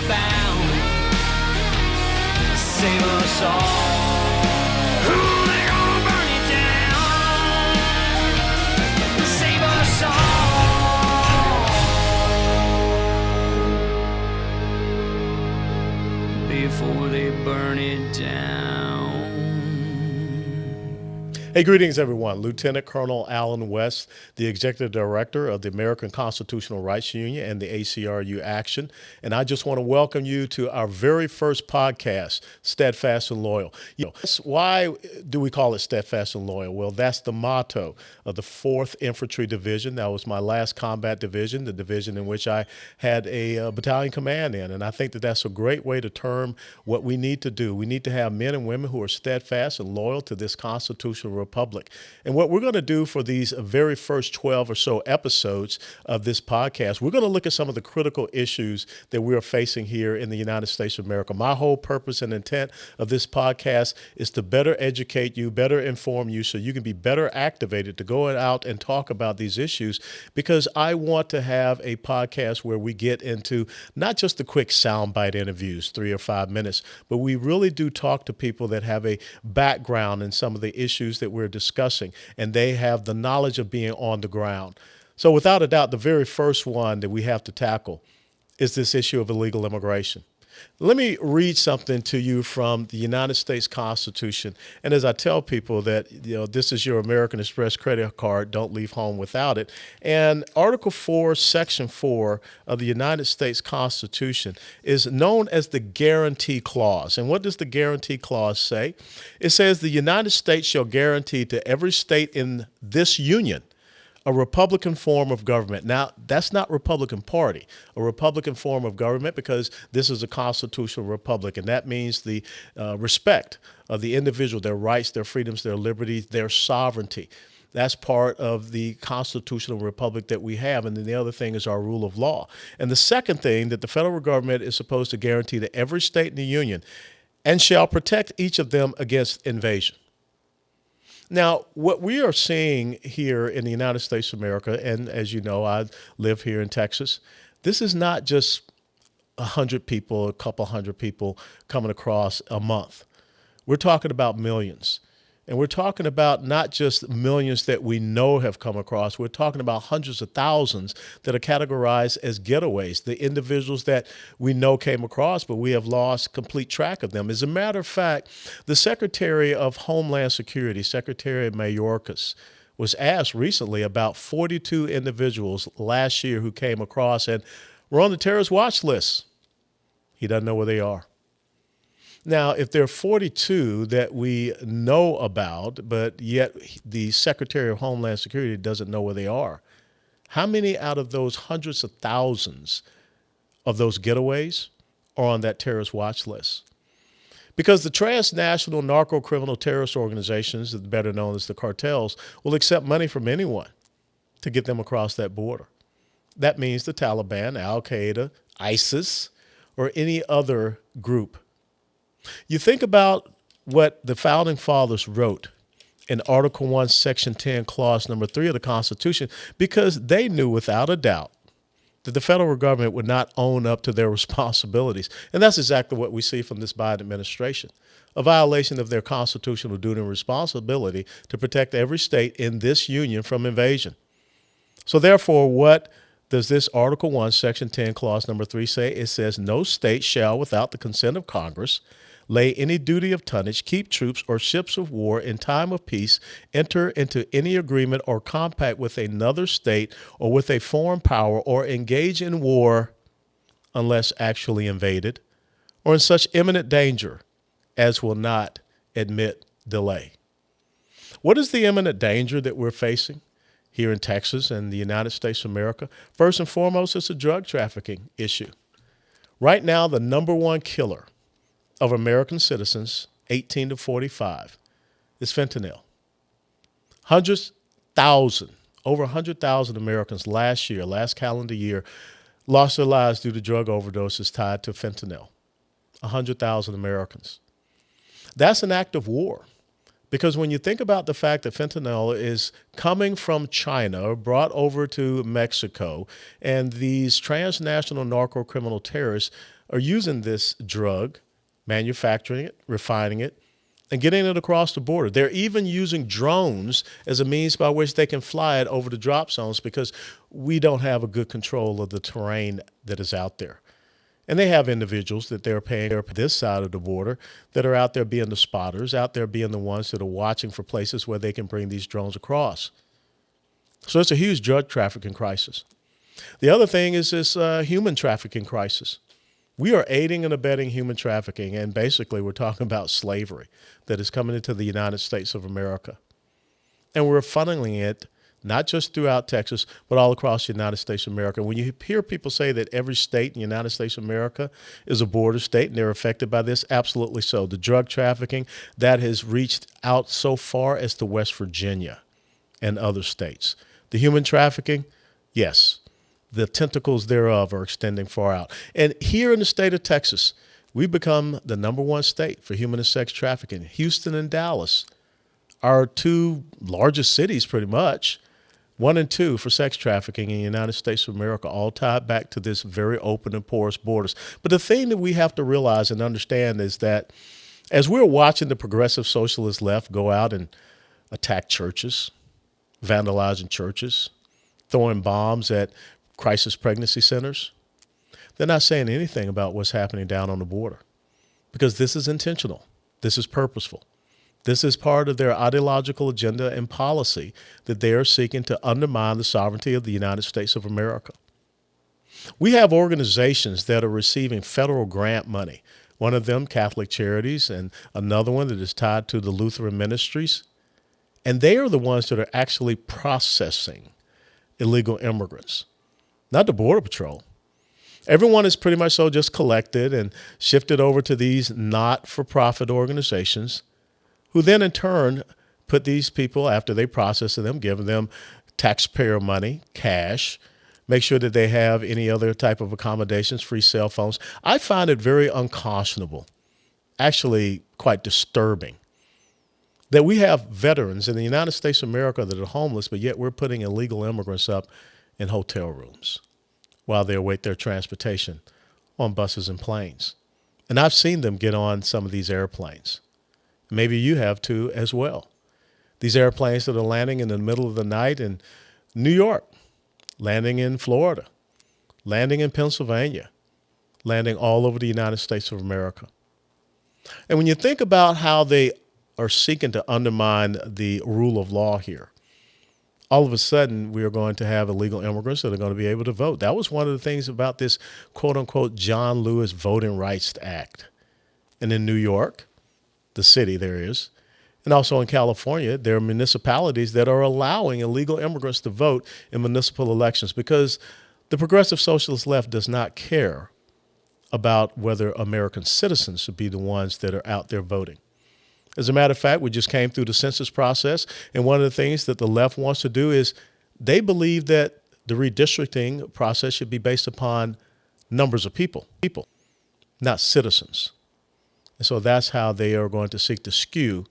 bound. Save us all. Ooh, they're gonna burn it down. Save us all before they burn it down. Hey, greetings, everyone. Lieutenant Colonel Alan West, the Executive Director of the American Constitutional Rights Union and the ACRU Action. And I just want to welcome you to our very first podcast, Steadfast and Loyal. Why do we call it Steadfast and Loyal? Well, that's the motto of the 4th Infantry Division. That was my last combat division, the division in which I had a battalion command in. And I think that that's a great way to term what we need to do. We need to have men and women who are steadfast and loyal to this constitutional republic. And what we're going to do for these very first 12 or so episodes of this podcast, we're going to look at some of the critical issues that we are facing here in the United States of America. My whole purpose and intent of this podcast is to better educate you, better inform you, so you can be better activated to go out and talk about these issues, because I want to have a podcast where we get into not just the quick soundbite interviews, 3 or 5 minutes, but we really do talk to people that have a background in some of the issues that we're discussing, and they have the knowledge of being on the ground. So without a doubt, the very first one that we have to tackle is this issue of illegal immigration. Let me read something to you from the United States Constitution. And as I tell people that, this is your American Express credit card, don't leave home without it. And Article 4, Section 4 of the United States Constitution is known as the Guarantee Clause. And what does the Guarantee Clause say? It says the United States shall guarantee to every state in this union a Republican form of government. Now, that's not Republican Party, a Republican form of government, because this is a constitutional republic, and that means the respect of the individual, their rights, their freedoms, their liberties, their sovereignty. That's part of the constitutional republic that we have. And then the other thing is our rule of law. And the second thing that the federal government is supposed to guarantee to every state in the union, and shall protect each of them against invasion. Now, what we are seeing here in the United States of America, and as you know, I live here in Texas, this is not just 100 people, a couple hundred people coming across a month. We're talking about millions. And we're talking about not just millions that we know have come across. We're talking about hundreds of thousands that are categorized as getaways, the individuals that we know came across, but we have lost complete track of them. As a matter of fact, the Secretary of Homeland Security, Secretary Mayorkas, was asked recently about 42 individuals last year who came across and were on the terrorist watch list. He doesn't know where they are. Now, if there are 42 that we know about, but yet the Secretary of Homeland Security doesn't know where they are, how many out of those hundreds of thousands of those getaways are on that terrorist watch list? Because the transnational narco-criminal terrorist organizations, better known as the cartels, will accept money from anyone to get them across that border. That means the Taliban, Al-Qaeda, ISIS, or any other group. You think about what the Founding Fathers wrote in Article 1, Section 10, Clause number 3 of the Constitution, because they knew without a doubt that the federal government would not own up to their responsibilities. And that's exactly what we see from this Biden administration, a violation of their constitutional duty and responsibility to protect every state in this union from invasion. So therefore, what does this Article 1, Section 10, Clause number 3 say? It says, no state shall, without the consent of Congress, lay any duty of tonnage, keep troops or ships of war in time of peace, enter into any agreement or compact with another state or with a foreign power, or engage in war unless actually invaded, or in such imminent danger as will not admit delay. What is the imminent danger that we're facing here in Texas and the United States of America? First and foremost, it's a drug trafficking issue. Right now, the number one killer of American citizens 18 to 45 is fentanyl. Over 100,000 Americans last calendar year, lost their lives due to drug overdoses tied to fentanyl. 100,000 Americans. That's an act of war. Because when you think about the fact that fentanyl is coming from China, brought over to Mexico, and these transnational narco-criminal terrorists are using this drug, manufacturing it, refining it, and getting it across the border. They're even using drones as a means by which they can fly it over the drop zones because we don't have a good control of the terrain that is out there. And they have individuals that they're paying this side of the border that are out there being the spotters, out there being the ones that are watching for places where they can bring these drones across. So it's a huge drug trafficking crisis. The other thing is this human trafficking crisis. We are aiding and abetting human trafficking, and basically we're talking about slavery that is coming into the United States of America. And we're funneling it not just throughout Texas, but all across the United States of America. When you hear people say that every state in the United States of America is a border state and they're affected by this, absolutely so. The drug trafficking, that has reached out so far as to West Virginia and other states. The human trafficking, yes. The tentacles thereof are extending far out. And here in the state of Texas, we've become the number one state for human and sex trafficking. Houston and Dallas are two largest cities pretty much, 1 and 2 for sex trafficking in the United States of America, all tied back to this very open and porous borders. But the thing that we have to realize and understand is that as we're watching the progressive socialist left go out and attack churches, vandalizing churches, throwing bombs at crisis pregnancy centers, they're not saying anything about what's happening down on the border because this is intentional. This is purposeful. This is part of their ideological agenda and policy that they are seeking to undermine the sovereignty of the United States of America. We have organizations that are receiving federal grant money, one of them Catholic Charities and another one that is tied to the Lutheran Ministries, and they are the ones that are actually processing illegal immigrants. Not the Border Patrol. Everyone is pretty much so just collected and shifted over to these not-for-profit organizations who then in turn put these people, after they process them, give them taxpayer money, cash, make sure that they have any other type of accommodations, free cell phones. I find it very unconscionable, actually quite disturbing, that we have veterans in the United States of America that are homeless, but yet we're putting illegal immigrants up in hotel rooms while they await their transportation on buses and planes. And I've seen them get on some of these airplanes. Maybe you have too as well. These airplanes that are landing in the middle of the night in New York, landing in Florida, landing in Pennsylvania, landing all over the United States of America. And when you think about how they are seeking to undermine the rule of law here, all of a sudden we are going to have illegal immigrants that are going to be able to vote. That was one of the things about this quote unquote John Lewis Voting Rights Act. And in New York, the city there is, and also in California, there are municipalities that are allowing illegal immigrants to vote in municipal elections because the progressive socialist left does not care about whether American citizens should be the ones that are out there voting. As a matter of fact, we just came through the census process, and one of the things that the left wants to do is they believe that the redistricting process should be based upon numbers of people, not citizens. And so that's how they are going to seek to skew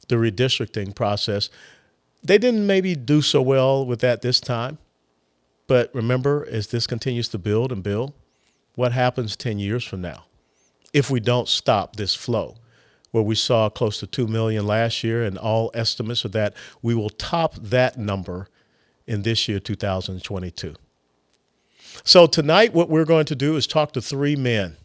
the redistricting process. They didn't maybe do so well with that this time, but remember, as this continues to build and build, what happens 10 years from now if we don't stop this flow? Where we saw close to 2 million last year, and all estimates are that we will top that number in this year, 2022. So tonight, what we're going to do is talk to 3 men,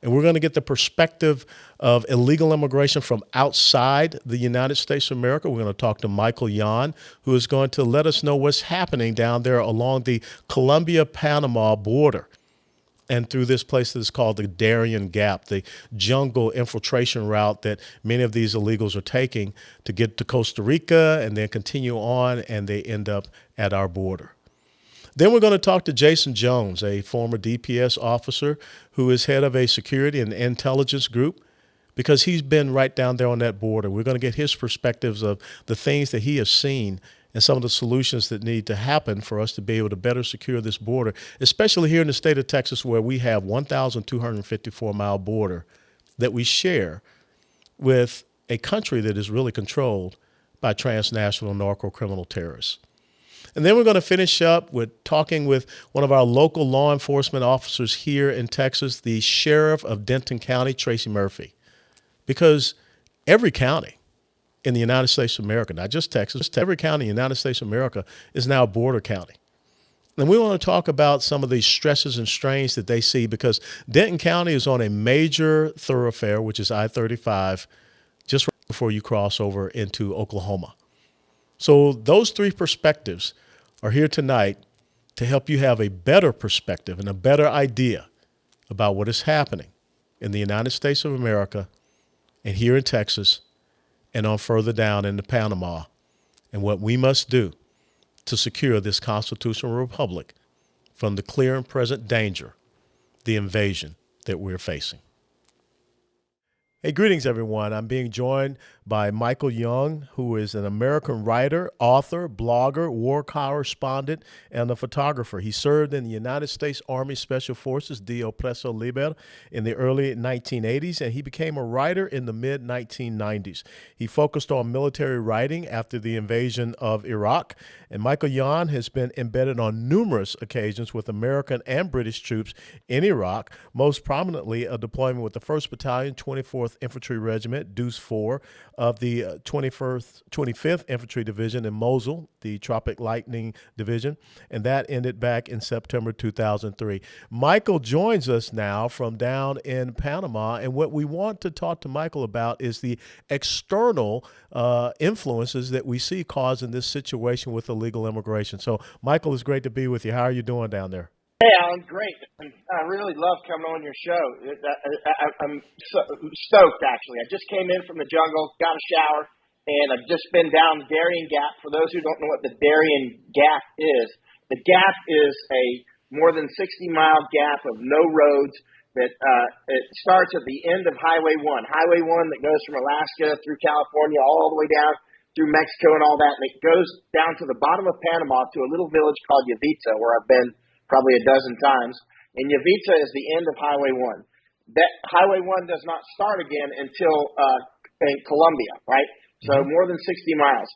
and we're going to get the perspective of illegal immigration from outside the United States of America. We're going to talk to Michael Yon, who is going to let us know what's happening down there along the Colombia-Panama border, and through this place that is called the Darien Gap, the jungle infiltration route that many of these illegals are taking to get to Costa Rica and then continue on, and they end up at our border. Then we're going to talk to Jaeson Jones, a former DPS officer who is head of a security and intelligence group, because he's been right down there on that border. We're going to get his perspectives of the things that he has seen and some of the solutions that need to happen for us to be able to better secure this border, especially here in the state of Texas, where we have 1,254-mile border that we share with a country that is really controlled by transnational narco-criminal terrorists. And then we're going to finish up with talking with one of our local law enforcement officers here in Texas, the sheriff of Denton County, Tracy Murphree. Because every county in the United States of America, not just Texas, every county in the United States of America is now a border county. And we want to talk about some of these stresses and strains that they see, because Denton County is on a major thoroughfare, which is I-35, just right before you cross over into Oklahoma. So those three perspectives are here tonight to help you have a better perspective and a better idea about what is happening in the United States of America and here in Texas and on further down into Panama, and what we must do to secure this constitutional republic from the clear and present danger, the invasion that we're facing. Hey, greetings, everyone. I'm being joined by Michael Yon, who is an American writer, author, blogger, war correspondent, and a photographer. He served in the United States Army Special Forces, de Opreso Liber, in the early 1980s, and he became a writer in the mid-1990s. He focused on military writing after the invasion of Iraq, and Michael Yon has been embedded on numerous occasions with American and British troops in Iraq, most prominently a deployment with the 1st Battalion, 24th Infantry Regiment, Deuce 4, of the 25th Infantry Division in Mosul, the Tropic Lightning Division, and that ended back in September 2003. Michael joins us now from down in Panama, and what we want to talk to Michael about is the external influences that we see causing this situation with illegal immigration. So, Michael, it's great to be with you. How are you doing down there? Hey, Alan, great. I really love coming on your show. I'm stoked, actually. I just came in from the jungle, got a shower, and I've just been down Darien Gap. For those who don't know what the Darien Gap is, the gap is a more than 60-mile gap of no roads that it starts at the end of Highway 1. Highway 1 that goes from Alaska through California all the way down through Mexico and all that, and it goes down to the bottom of Panama to a little village called Yavita, where I've been probably a dozen times. And Yavita is the end of Highway 1. That Highway 1 does not start again until in Colombia, right? So more than 60 miles.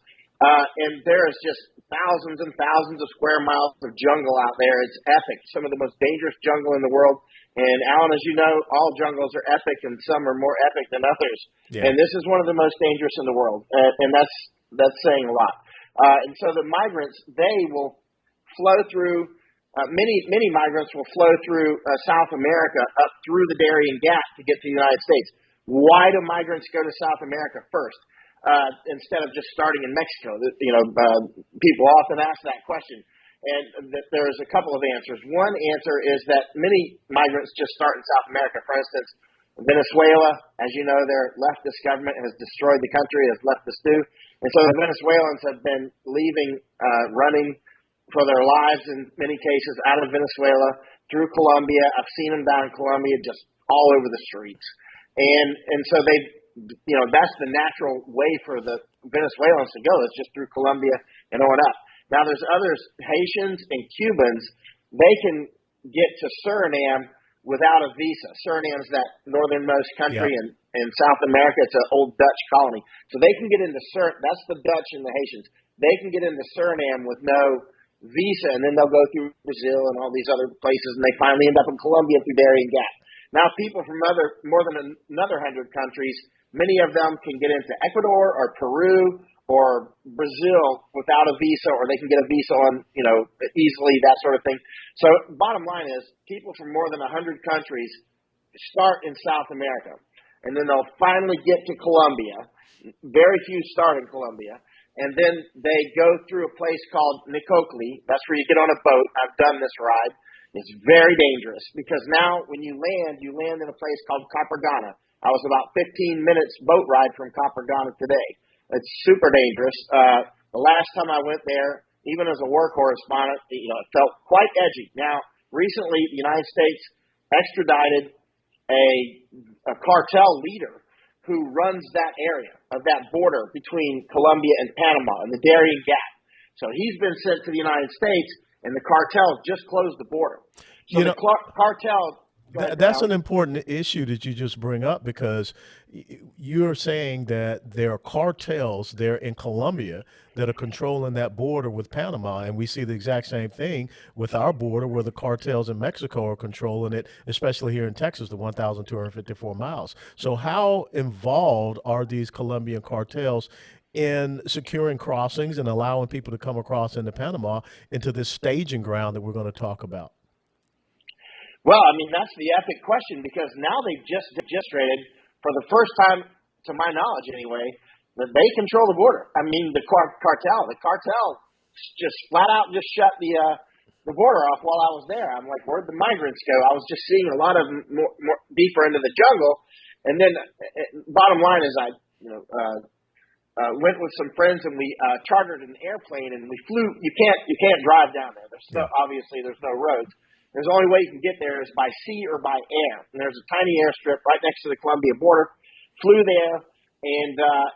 And there is just thousands and thousands of square miles of jungle out there. It's epic. Some of the most dangerous jungle in the world. And Alan, as you know, all jungles are epic, and some are more epic than others. Yeah. And this is one of the most dangerous in the world. And that's saying a lot. And so the migrants, they will flow through. Many migrants will flow through South America up through the Darien Gap to get to the United States. Why do migrants go to South America first instead of just starting in Mexico? People often ask that question, and there's a couple of answers. One answer is that many migrants just start in South America. For instance, Venezuela, as you know, their leftist government has destroyed the country, has left the stew. And so the Venezuelans have been leaving, running for their lives in many cases out of Venezuela through Colombia. I've seen them down in Colombia just all over the streets. And so they, that's the natural way for the Venezuelans to go. It's just through Colombia and on up. Now there's others, Haitians and Cubans, they can get to Suriname without a visa. Suriname's that northernmost country in South America. It's an old Dutch colony. So they can get into that's the Dutch and the Haitians. They can get into Suriname with no visa, and then they'll go through Brazil and all these other places, and they finally end up in Colombia through Darien Gap. Now, people from more than another 100 countries, many of them can get into Ecuador or Peru or Brazil without a visa, or they can get a visa on, easily, that sort of thing. So, bottom line is, people from more than 100 countries start in South America, and then they'll finally get to Colombia. Very few start in Colombia. And then they go through a place called Nicocli. That's where you get on a boat. I've done this ride. It's very dangerous because now when you land in a place called Carpagana. I was about 15 minutes boat ride from Carpagana today. It's super dangerous. The last time I went there, even as a war correspondent, it felt quite edgy. Now, recently, the United States extradited a cartel leader who runs that area of that border between Colombia and Panama in the Darien Gap. So he's been sent to the United States, and the cartel just closed the border. So the cartel Go ahead, That's Alan. an important issue that you just bring up because you're saying that there are cartels there in Colombia that are controlling that border with Panama, and we see the exact same thing with our border where the cartels in Mexico are controlling it, especially here in Texas, the 1,254 miles. So how involved are these Colombian cartels in securing crossings and allowing people to come across into Panama into this staging ground that we're going to talk about? Well, I mean, that's the epic question because now they've just demonstrated, for the first time, to my knowledge anyway, that they control the border. I mean, the cartel just flat out just shut the border off while I was there. I'm like, where'd the migrants go? I was just seeing a lot of them more deeper into the jungle. And then, bottom line is, I went with some friends and we chartered an airplane and we flew. You can't drive down there. Obviously there's no roads. There's the only way you can get there is by sea or by air. And there's a tiny airstrip right next to the Colombia border. Flew there,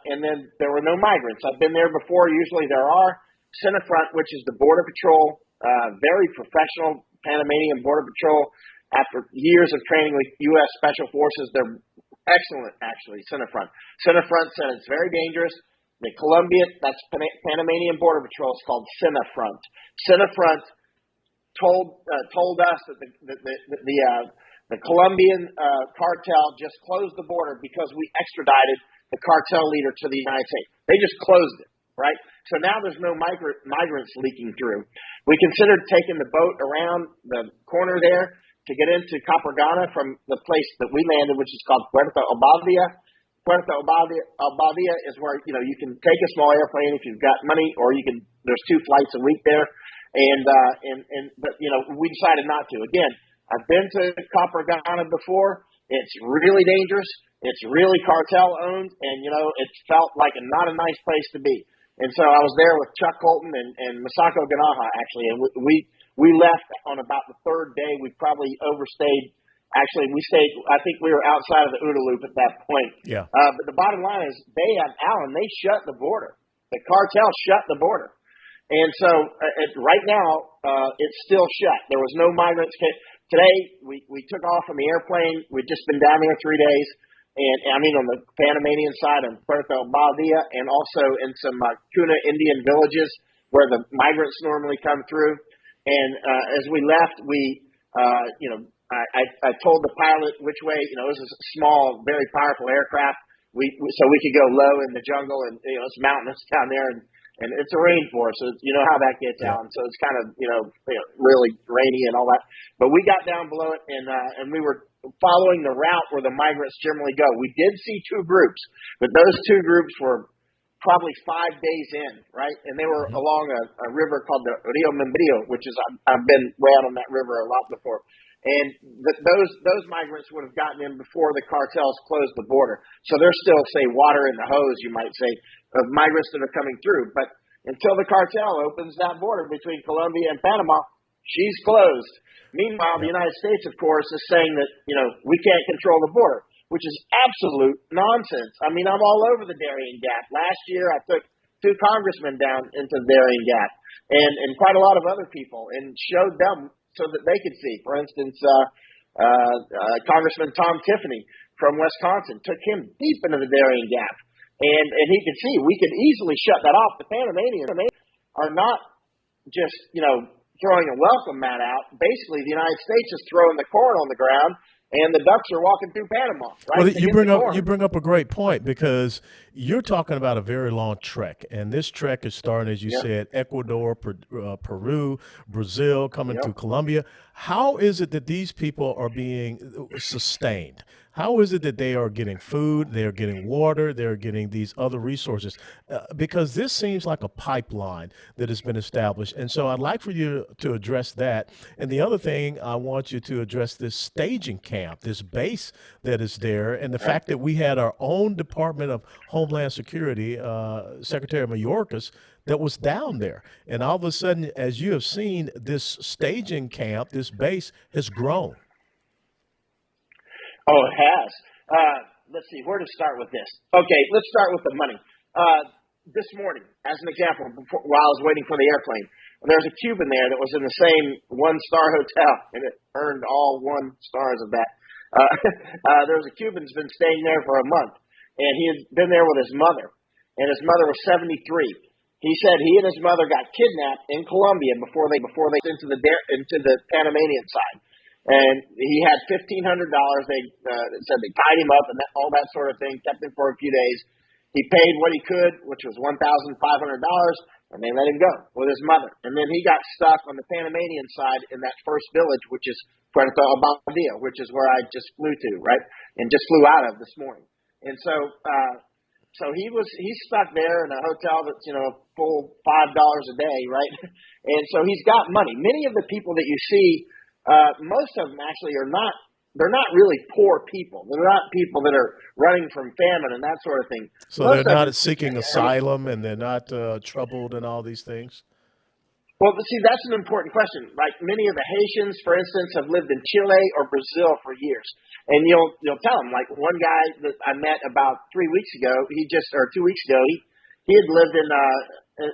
and then there were no migrants. I've been there before. Usually there are. Cinefront, which is the Border Patrol, very professional Panamanian Border Patrol. After years of training with U.S. Special Forces, they're excellent, actually, Cinefront. Cinefront said it's very dangerous. The Colombian, that's Panamanian Border Patrol, is called Cinefront. Cinefront told us that the Colombian cartel just closed the border because we extradited the cartel leader to the United States. They just closed it, right? So now there's no migrants leaking through. We considered taking the boat around the corner there to get into Capargana from the place that we landed, which is called Puerto Obadia. Puerto Obadia is where, you can take a small airplane if you've got money, or there's 2 flights a week there. But we decided not to. Again, I've been to Capargana before. It's really dangerous. It's really cartel owned, and it felt like not a nice place to be. And so I was there with Chuck Colton and Masako Ganaha actually, and we left on about the 3rd day. We probably overstayed. Actually, I think we were outside of the OODA loop at that point. Yeah. But the bottom line is they shut the border. The cartel shut the border. And so right now, it's still shut. There was no migrants. Today, we took off from the airplane. We'd just been down there 3 days. And I mean, on the Panamanian side of Puerto Badia, and also in some Cuna Indian villages where the migrants normally come through. And as we left, I told the pilot which way. This is a small, very powerful aircraft. So we could go low in the jungle, and it's mountainous down there, and it's a rainforest. So you know how that gets out, and so it's kind of really rainy and all that. But we got down below it, and we were following the route where the migrants generally go. We did see 2 groups, but those 2 groups were probably 5 days in, right? And they were along a river called the Rio Membrillo, which is I've been way out on that river a lot before. And those migrants would have gotten in before the cartels closed the border. So there's still, say, water in the hose, you might say, of migrants that are coming through. But until the cartel opens that border between Colombia and Panama, she's closed. Meanwhile, the United States, of course, is saying that, we can't control the border, which is absolute nonsense. I mean, I'm all over the Darien Gap. Last year, I took 2 congressmen down into the Darien Gap and quite a lot of other people and showed them so that they could see. For instance, Congressman Tom Tiffany from Wisconsin took him deep into the Darien Gap. And he could see we could easily shut that off. The Panamanians are not just, throwing a welcome mat out. Basically, the United States is throwing the corn on the ground, and the ducks are walking through Panama. Right? Well, you bring up a great point because you're talking about a very long trek, and this trek is starting, as you said, Ecuador, Peru, Brazil, coming through Colombia. How is it that these people are being sustained? How is it that they are getting food, they are getting water, they're getting these other resources? Because this seems like a pipeline that has been established. And so I'd like for you to address that. And the other thing, I want you to address this staging camp, this base that is there, and the fact that we had our own Department of Homeland Security, Secretary Mayorkas, that was down there. And all of a sudden, as you have seen, this staging camp, this base has grown. Oh, it has. Let's see, where to start with this? Okay, let's start with the money. this morning, as an example, while I was waiting for the airplane, there's a Cuban there that was in the same one-star hotel, and it earned all 1 stars of that. There was a Cuban who's been staying there for a month, and he had been there with his mother, and his mother was 73. He said he and his mother got kidnapped in Colombia before they into the Panamanian side, and he had $1,500. They said they tied him up and all that sort of thing, kept him for a few days. He paid what he could, which was $1,500, and they let him go with his mother. And then he got stuck on the Panamanian side in that first village, which is Puerto Balboa, which is where I just flew to, right, and just flew out of this morning. And so he's stuck there in a hotel that's, full $5 a day, right? And so he's got money. Many of the people that you see, most of them actually they're not really poor people. They're not people that are running from famine and that sort of thing. So they're not seeking asylum, and they're not troubled and all these things? Well, see, that's an important question. Like many of the Haitians, for instance, have lived in Chile or Brazil for years. And you'll tell them, like one guy that I met about 3 weeks ago, 2 weeks ago, he had lived in,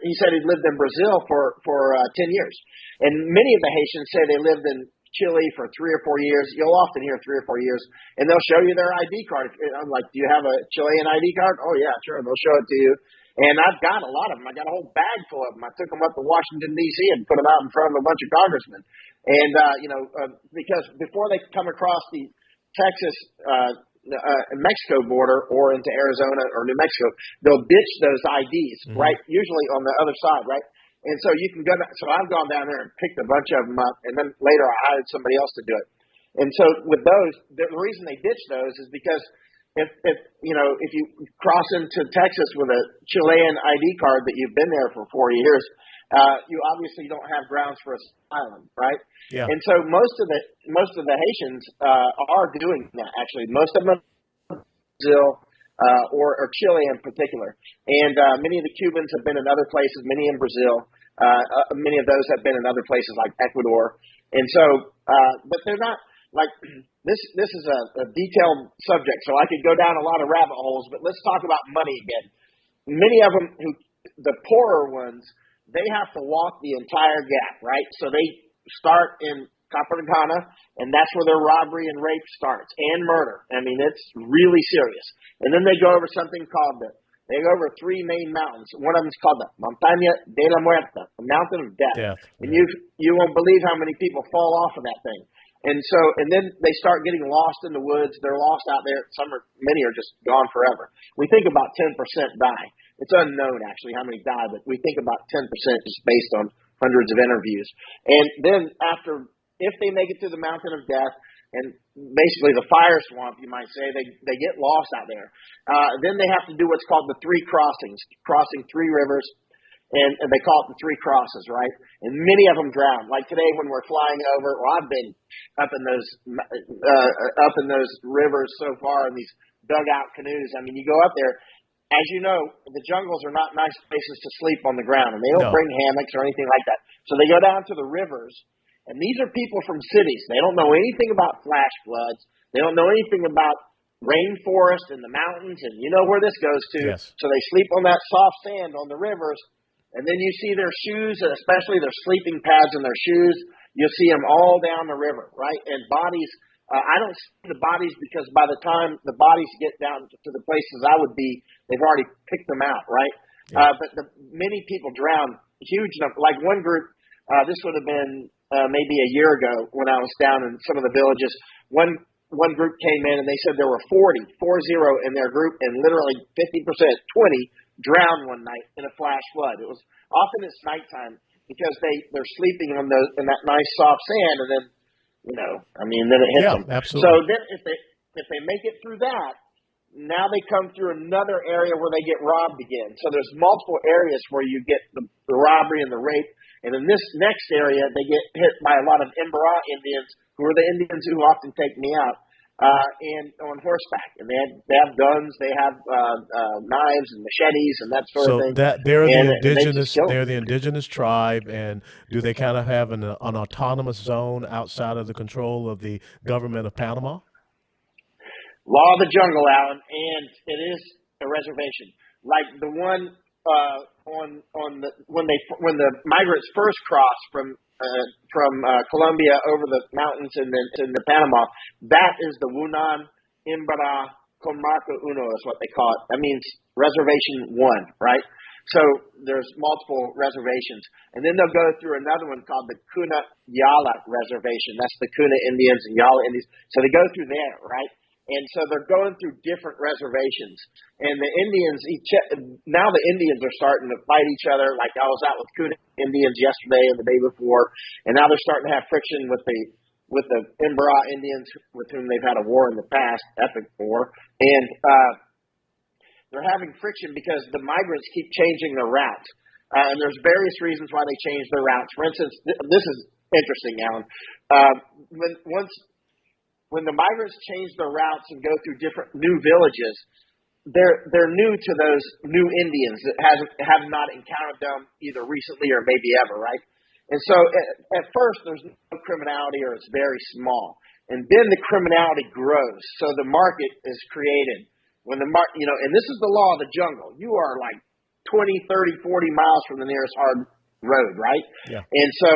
he said he'd lived in Brazil for 10 years. And many of the Haitians say they lived in Chile for 3 or 4 years. You'll often hear 3 or 4 years, and they'll show you their ID card. I'm like, do you have a Chilean ID card? Oh yeah, sure. They'll show it to you. And I've got a lot of them. I got a whole bag full of them. I took them up to Washington D.C. and put them out in front of a bunch of congressmen. And because before they come across the Texas Mexico border or into Arizona or New Mexico, they'll ditch those IDs, right? Usually on the other side, right? And so you can go. So I've gone down there and picked a bunch of them up, and then later I hired somebody else to do it. And so with those, the reason they ditch those is because if you cross into Texas with a Chilean ID card that you've been there for 4 years, you obviously don't have grounds for asylum, right? Yeah. And so most of the Haitians are doing that. Actually, most of them Brazil. Or Chile in particular. And many of the Cubans have been in other places, many in Brazil. Many of those have been in other places like Ecuador. And so, but they're not like this is a detailed subject, so I could go down a lot of rabbit holes, but let's talk about money again. Many of them, the poorer ones, they have to walk the entire gap, right? So they start in Capacana, and that's where their robbery and rape starts, and murder. I mean, it's really serious. And then they go over something called they go over 3 main mountains. One of them is called the Montaña de la Muerte, the mountain of death. And you won't believe how many people fall off of that thing. And then they start getting lost in the woods. They're lost out there. Many are just gone forever. We think about 10% die. It's unknown actually how many die, but we think about 10% just based on hundreds of interviews. And then if they make it to the mountain of death, and basically the fire swamp, you might say, they get lost out there. Then they have to do what's called the 3 crossings, crossing 3 rivers, and they call it the 3 crosses, right? And many of them drown. Like today when we're flying over, I've been up in those rivers so far in these dugout canoes. I mean, you go up there. As you know, the jungles are not nice places to sleep on the ground, and they don't bring hammocks or anything like that. So they go down to the rivers. And these are people from cities. They don't know anything about flash floods. They don't know anything about rainforest and the mountains, and you know where this goes to. Yes. So they sleep on that soft sand on the rivers, and then you see their shoes, and especially their sleeping pads and their shoes. You'll see them all down the river, right? And bodies, I don't see the bodies because by the time the bodies get down to the places I would be, they've already picked them out, right? Yeah. But many people drown, huge number. Like one group, this would have been maybe a year ago when I was down in some of the villages. One group came in and they said there were 40 in their group, and literally 50%, 20 drowned one night in a flash flood. It was often it's nighttime because they're sleeping on in that nice soft sand, and then then it hits them. Absolutely. So then if they make it through that, now they come through another area where they get robbed again. So there's multiple areas where you get the robbery and the rape. And in this next area, they get hit by a lot of Imbara Indians, who are the Indians who often take me out, and on horseback. And they have guns, they have knives and machetes and that sort of thing. So they're the indigenous tribe, and do they kind of have an autonomous zone outside of the control of the government of Panama? Law of the jungle, Alan, and it is a reservation. Like the one when the migrants first crossed from Colombia over the mountains and then into Panama. That is the Wunan Imbara Comarca Uno is what they call it. That means Reservation 1, right? So there's multiple reservations. And then they'll go through another one called the Kuna Yala Reservation. That's the Kuna Indians and Yala Indians. So they go through there, right? And so they're going through different reservations. And the Indians, now the Indians are starting to fight each other. Like I was out with Kuna Indians yesterday and the day before. And now they're starting to have friction with the Imbara Indians with whom they've had a war in the past, epic war. And they're having friction because the migrants keep changing their routes. And there's various reasons why they change their routes. For instance, this is interesting, Alan. When the migrants change their routes and go through different new villages, they're new to those new Indians that have not encountered them either recently or maybe ever, right? And so at first there's no criminality or it's very small. And then the criminality grows. So the market is created. And this is the law of the jungle. You are like 20, 30, 40 miles from the nearest hard road, right? Yeah. And so,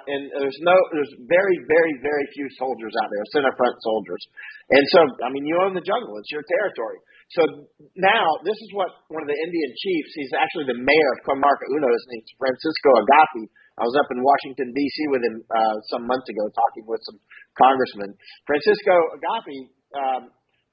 there's very, very, very few soldiers out there, center front soldiers. And so, you own the jungle. It's your territory. So now, this is what one of the Indian chiefs, he's actually the mayor of Comarca Uno, his name's Francisco Agapi. I was up in Washington, D.C. with him some months ago talking with some congressmen. Francisco Agapi,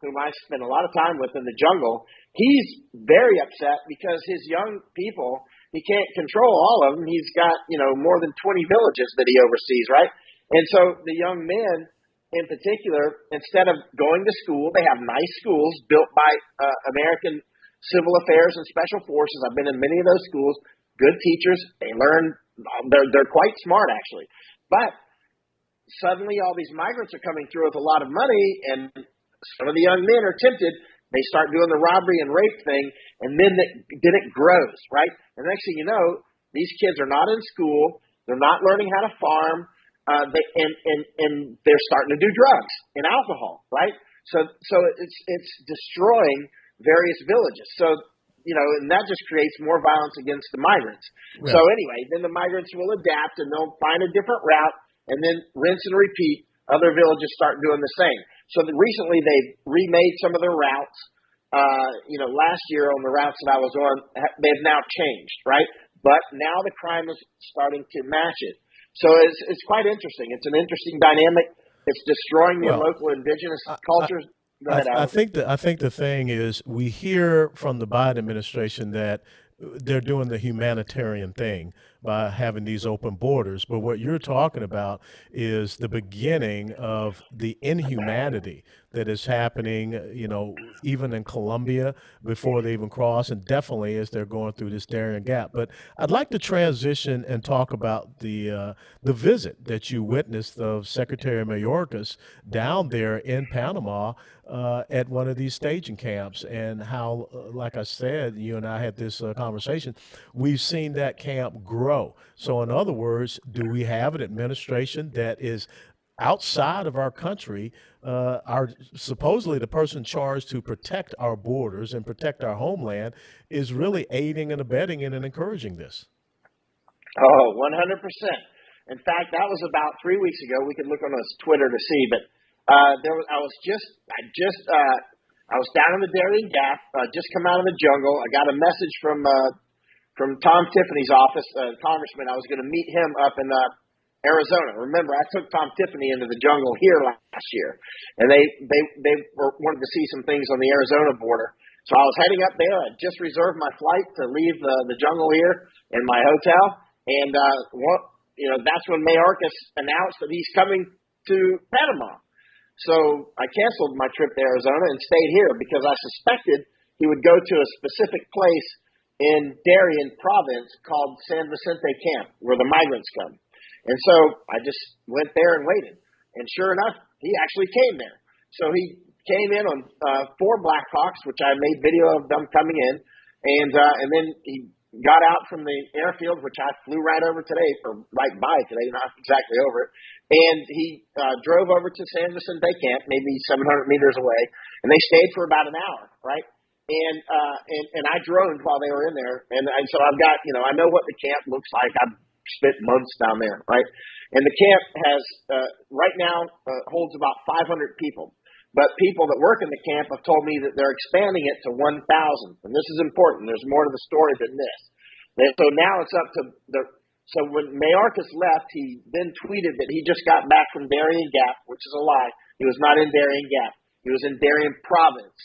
whom I spent a lot of time with in the jungle, he's very upset because his young people, he can't control all of them. He's got, more than 20 villages that he oversees, right? And so the young men in particular, instead of going to school, they have nice schools built by American Civil Affairs and Special Forces. I've been in many of those schools. Good teachers. They learn. They're quite smart, actually. But suddenly all these migrants are coming through with a lot of money, and some of the young men are tempted. They start doing the robbery and rape thing, and then it grows, right? And next thing you know, these kids are not in school. They're not learning how to farm. And they're starting to do drugs and alcohol, right? So it's destroying various villages. So, and that just creates more violence against the migrants. Yeah. So anyway, then the migrants will adapt and they'll find a different route and then rinse and repeat. Other villages start doing the same. So recently they've remade some of their routes. Last year on the routes that I was on, they've now changed, right? But now the crime is starting to match it. So it's quite interesting. It's an interesting dynamic. It's destroying the local indigenous cultures. I think the thing is we hear from the Biden administration that they're doing the humanitarian thing by having these open borders. But what you're talking about is the beginning of the inhumanity that is happening, even in Colombia before they even cross, and definitely as they're going through this Darien Gap. But I'd like to transition and talk about the visit that you witnessed of Secretary Mayorkas down there in Panama at one of these staging camps, and how, like I said, you and I had this conversation, we've seen that camp grow. So in other words, do we have an administration that is outside of our country, supposedly the person charged to protect our borders and protect our homeland is really aiding and abetting it and encouraging this? Oh, 100%. In fact, that was about 3 weeks ago. We could look on his Twitter to see, but I was down in the Darien Gap, just come out of the jungle. I got a message from Tom Tiffany's office, congressman. I was going to meet him up in Arizona. Remember, I took Tom Tiffany into the jungle here last year, and they wanted to see some things on the Arizona border. So I was heading up there. I just reserved my flight to leave the jungle here in my hotel, and that's when Mayorkas announced that he's coming to Panama. So I canceled my trip to Arizona and stayed here because I suspected he would go to a specific place in Darien province called San Vicente Camp, where the migrants come. And so I just went there and waited. And sure enough, he actually came there. So he came in on 4 Blackhawks, which I made video of them coming in. And then he got out from the airfield, which I flew right over today, or right by today, not exactly over it. And he drove over to San Vicente Camp, maybe 700 meters away. And they stayed for about an hour, right? and I droned while they were in there, and so I've got, I know what the camp looks like. I've spent months down there, right? And the camp has right now holds about 500 people, but people that work in the camp have told me that they're expanding it to 1,000, and this is important. There's more to the story than this. So now it's up to So when Mayorkas left, he then tweeted that he just got back from Darien Gap, which is a lie. He was not in Darien Gap. He was in Darien Province.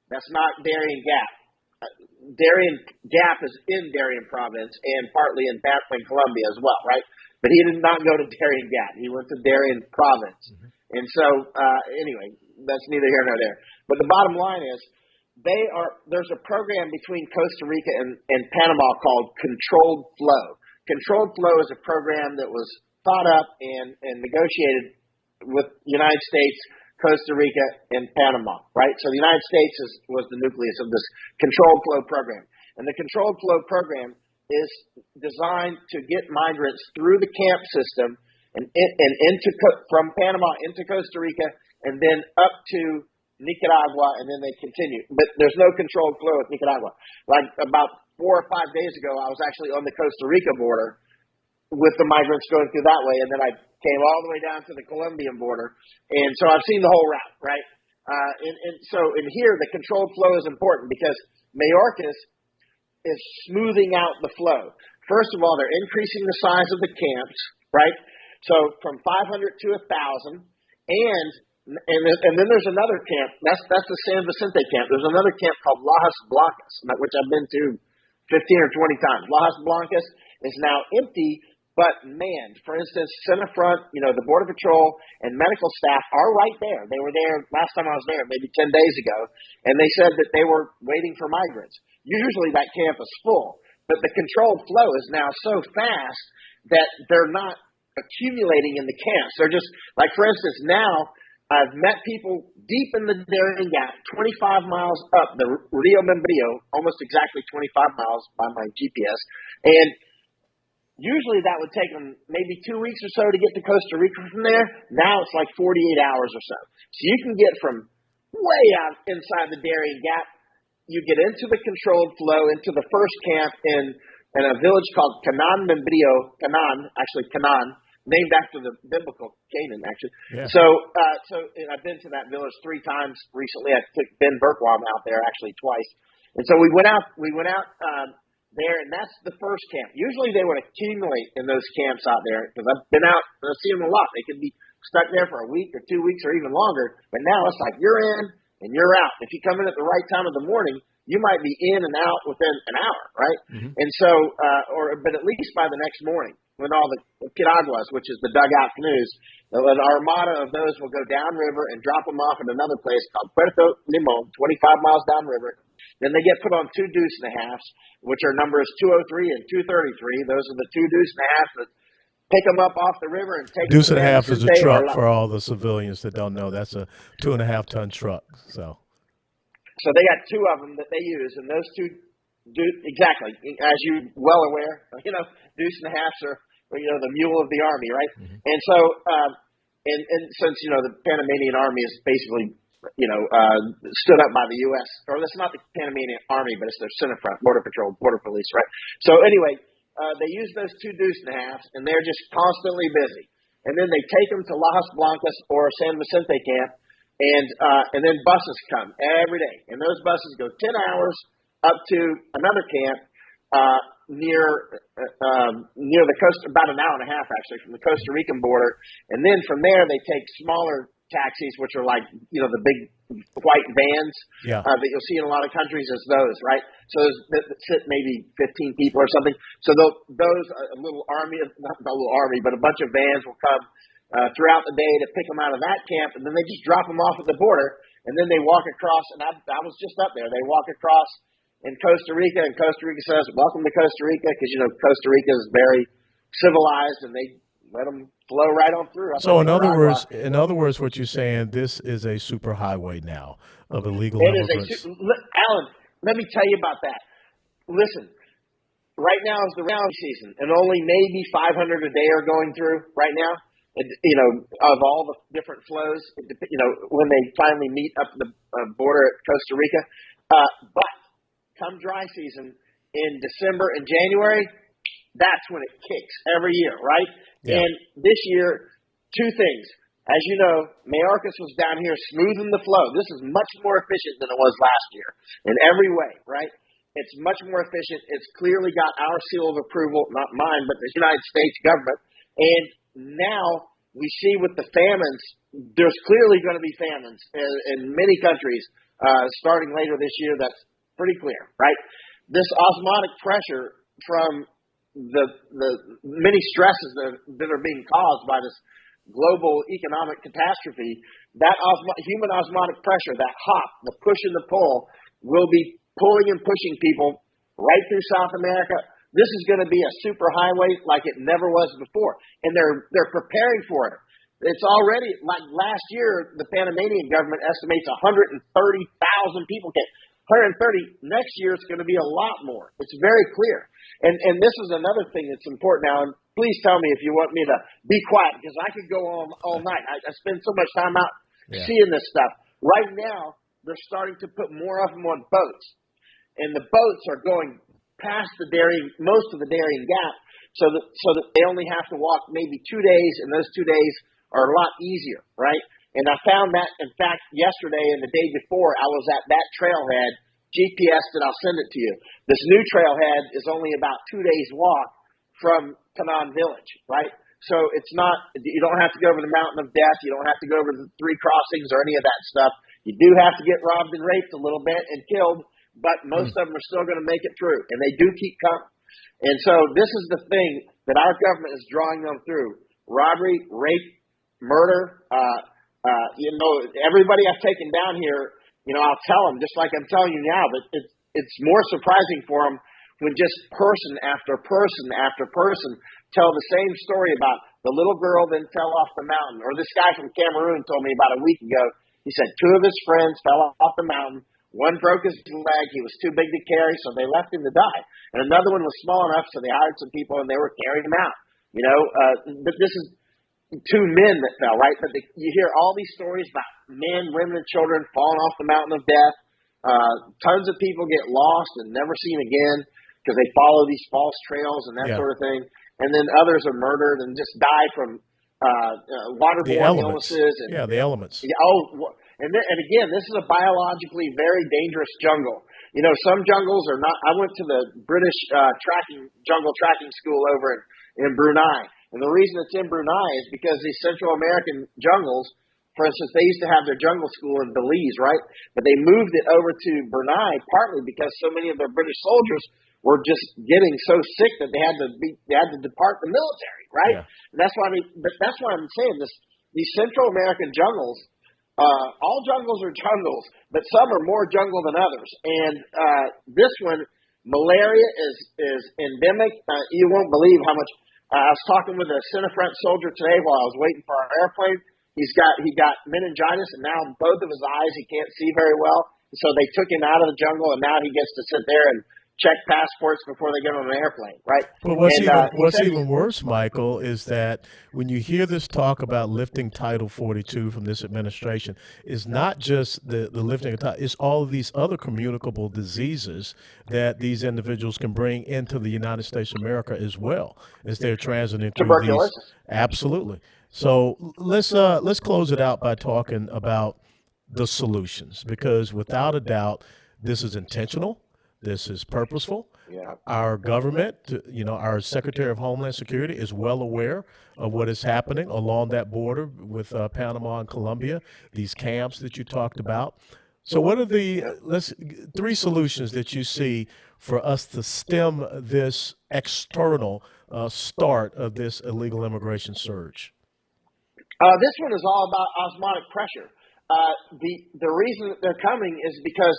That's not Darien Gap. Darien Gap is in Darien Province and partly in Columbia as well, right? But he did not go to Darien Gap. He went to Darien Province. Mm-hmm. And so, anyway, that's neither here nor there. But the bottom line is, there's a program between Costa Rica and Panama called Controlled Flow. Controlled Flow is a program that was thought up and negotiated with the United States, Costa Rica, and Panama, right? So the United States was the nucleus of this Controlled Flow program. And the Controlled Flow program is designed to get migrants through the camp system and from Panama into Costa Rica and then up to Nicaragua, and then they continue. But there's no controlled flow with Nicaragua. Like about 4 or 5 days ago, I was actually on the Costa Rica border with the migrants going through that way, and then I came all the way down to the Colombian border. And so I've seen the whole route, right? And here, the controlled flow is important because Mayorkas is smoothing out the flow. First of all, they're increasing the size of the camps, right? So from 500 to 1,000, and then there's another camp. That's the San Vicente camp. There's another camp called Lajas Blancas, which I've been to 15 or 20 times. Lajas Blancas is now empty but manned. For instance, Senafront, the Border Patrol and medical staff are right there. They were there last time I was there, maybe 10 days ago, and they said that they were waiting for migrants. Usually that camp is full, but the controlled flow is now so fast that they're not accumulating in the camps. They're just, like, for instance, now I've met people deep in the Darien Gap, 25 miles up the Rio Membrillo, almost exactly 25 miles by my GPS. And usually that would take them maybe 2 weeks or so to get to Costa Rica from there. Now it's like 48 hours or so. So you can get from way out inside the Darien Gap. You get into the controlled flow, into the first camp in a village called Canaan Membrillo, Canaan, named after the biblical Canaan, actually. Yeah. So I've been to that village 3 times recently. I took Ben Berkwam out there actually twice. And so we went out there, and that's the first camp. Usually they would accumulate in those camps out there because I've been out and I've seen them a lot. They could be stuck there for a week or 2 weeks or even longer. But now it's like you're in and you're out. If you come in at the right time of the morning, you might be in and out within an hour, right? Mm-hmm. And so, but at least by the next morning, when all the piraguas, which is the dugout canoes, an armada of those will go downriver and drop them off at another place called Puerto Limon, 25 miles downriver. Then they get put on 2 deuce and a halves, which are numbers 203 and 233. Those are the 2 deuce and a half that pick them up off the river and take deuce and a half is a truck for all the civilians that don't know. That's a 2.5 ton truck. So they got 2 of them that they use, and those 2 exactly, as you well aware, deuce and a halves are the mule of the army, right? Mm-hmm. And so, and since the Panamanian army is basically stood up by the U.S. or that's not the Panamanian army, but it's their Senafront, Border Patrol, Border Police, right? So anyway, they use those 2 deuce and a halves, and they're just constantly busy. And then they take them to Lajas Blancas or San Vicente camp, and then buses come every day, and those buses go 10 hours up to another camp near the coast, about an hour and a half actually from the Costa Rican border, and then from there they take smaller taxis, which are like the big white vans that you'll see in a lot of countries as those, right? So those that sit maybe 15 people or something. So those a little army, not a little army, but a bunch of vans will come throughout the day to pick them out of that camp, and then they just drop them off at the border, and then they walk across. And I was just up there. They walk across in Costa Rica, and Costa Rica says, "Welcome to Costa Rica," because Costa Rica is very civilized, and they let them flow right on through. So in other words, what you're saying, this is a super highway now of illegal immigrants. Alan, let me tell you about that. Listen, right now is the rally season, and only maybe 500 a day are going through right now. Of all the different flows, when they finally meet up the border at Costa Rica. But come dry season in December and January, that's when it kicks every year, right? Yeah. And this year, two things. As you know, Mayorkas was down here smoothing the flow. This is much more efficient than it was last year in every way, right? It's much more efficient. It's clearly got our seal of approval, not mine, but the United States government. And now we see with the famines, there's clearly going to be famines in many countries starting later this year. That's pretty clear, right? This osmotic pressure from the many stresses that are being caused by this global economic catastrophe, that human osmotic pressure, that hop, the push and the pull, will be pulling and pushing people right through South America. This is going to be a super highway like it never was before, and they're preparing for it. It's already, like last year, the Panamanian government estimates 130,000 people came. 130. Next year, it's going to be a lot more. It's very clear. And this is another thing that's important now. And please tell me if you want me to be quiet, because I could go on all night. I spend so much time out seeing this stuff. Right now, they're starting to put more of them on boats. And the boats are going past most of the Darien Gap, so that they only have to walk maybe 2 days, and those 2 days are a lot easier, right? And I found that, in fact, yesterday and the day before, I was at that trailhead, GPS'd it, I'll send it to you. This new trailhead is only about 2 days' walk from Kanan Village, right? So it's not, you don't have to go over the mountain of death. You don't have to go over the three crossings or any of that stuff. You do have to get robbed and raped a little bit and killed, but most of them are still going to make it through, and they do keep coming. And so this is the thing that our government is drawing them through: robbery, rape, murder. Everybody I've taken down here, I'll tell them, just like I'm telling you now, but it's more surprising for them when just person after person after person tell the same story about the little girl that fell off the mountain. Or this guy from Cameroon told me about a week ago, he said 2 of his friends fell off the mountain. One broke his leg. He was too big to carry, so they left him to die. And another one was small enough, so they hired some people, and they were carrying him out. But this is 2 men that fell, right? But you hear all these stories about men, women, and children falling off the mountain of death. Tons of people get lost and never seen again because they follow these false trails and that sort of thing. And then others are murdered and just die from waterborne illnesses. The elements. And again, this is a biologically very dangerous jungle. Some jungles are not. I went to the British jungle tracking school over in Brunei. And the reason it's in Brunei is because these Central American jungles, for instance, they used to have their jungle school in Belize, right? But they moved it over to Brunei partly because so many of their British soldiers were just getting so sick that they had to depart the military, right? Yeah. And that's why I'm saying this. These Central American jungles, all jungles are jungles, but some are more jungle than others. And this one, malaria is endemic. You won't believe how much. I was talking with a center-front soldier today while I was waiting for our airplane. He got meningitis, and now both of his eyes he can't see very well. So they took him out of the jungle, and now he gets to sit there and check passports before they get on an airplane, right? But what's even worse, Michael, is that when you hear this talk about lifting Title 42 from this administration, is not just the lifting of title, it's all of these other communicable diseases that these individuals can bring into the United States of America as well as they're transiting through tuberculosis. These. Absolutely. So let's close it out by talking about the solutions, because without a doubt, this is intentional. This is purposeful. Yeah. Our government, our Secretary of Homeland Security is well aware of what is happening along that border with Panama and Colombia, these camps that you talked about. So what are the 3 solutions that you see for us to stem this external start of this illegal immigration surge? This one is all about osmotic pressure. The reason that they're coming is because,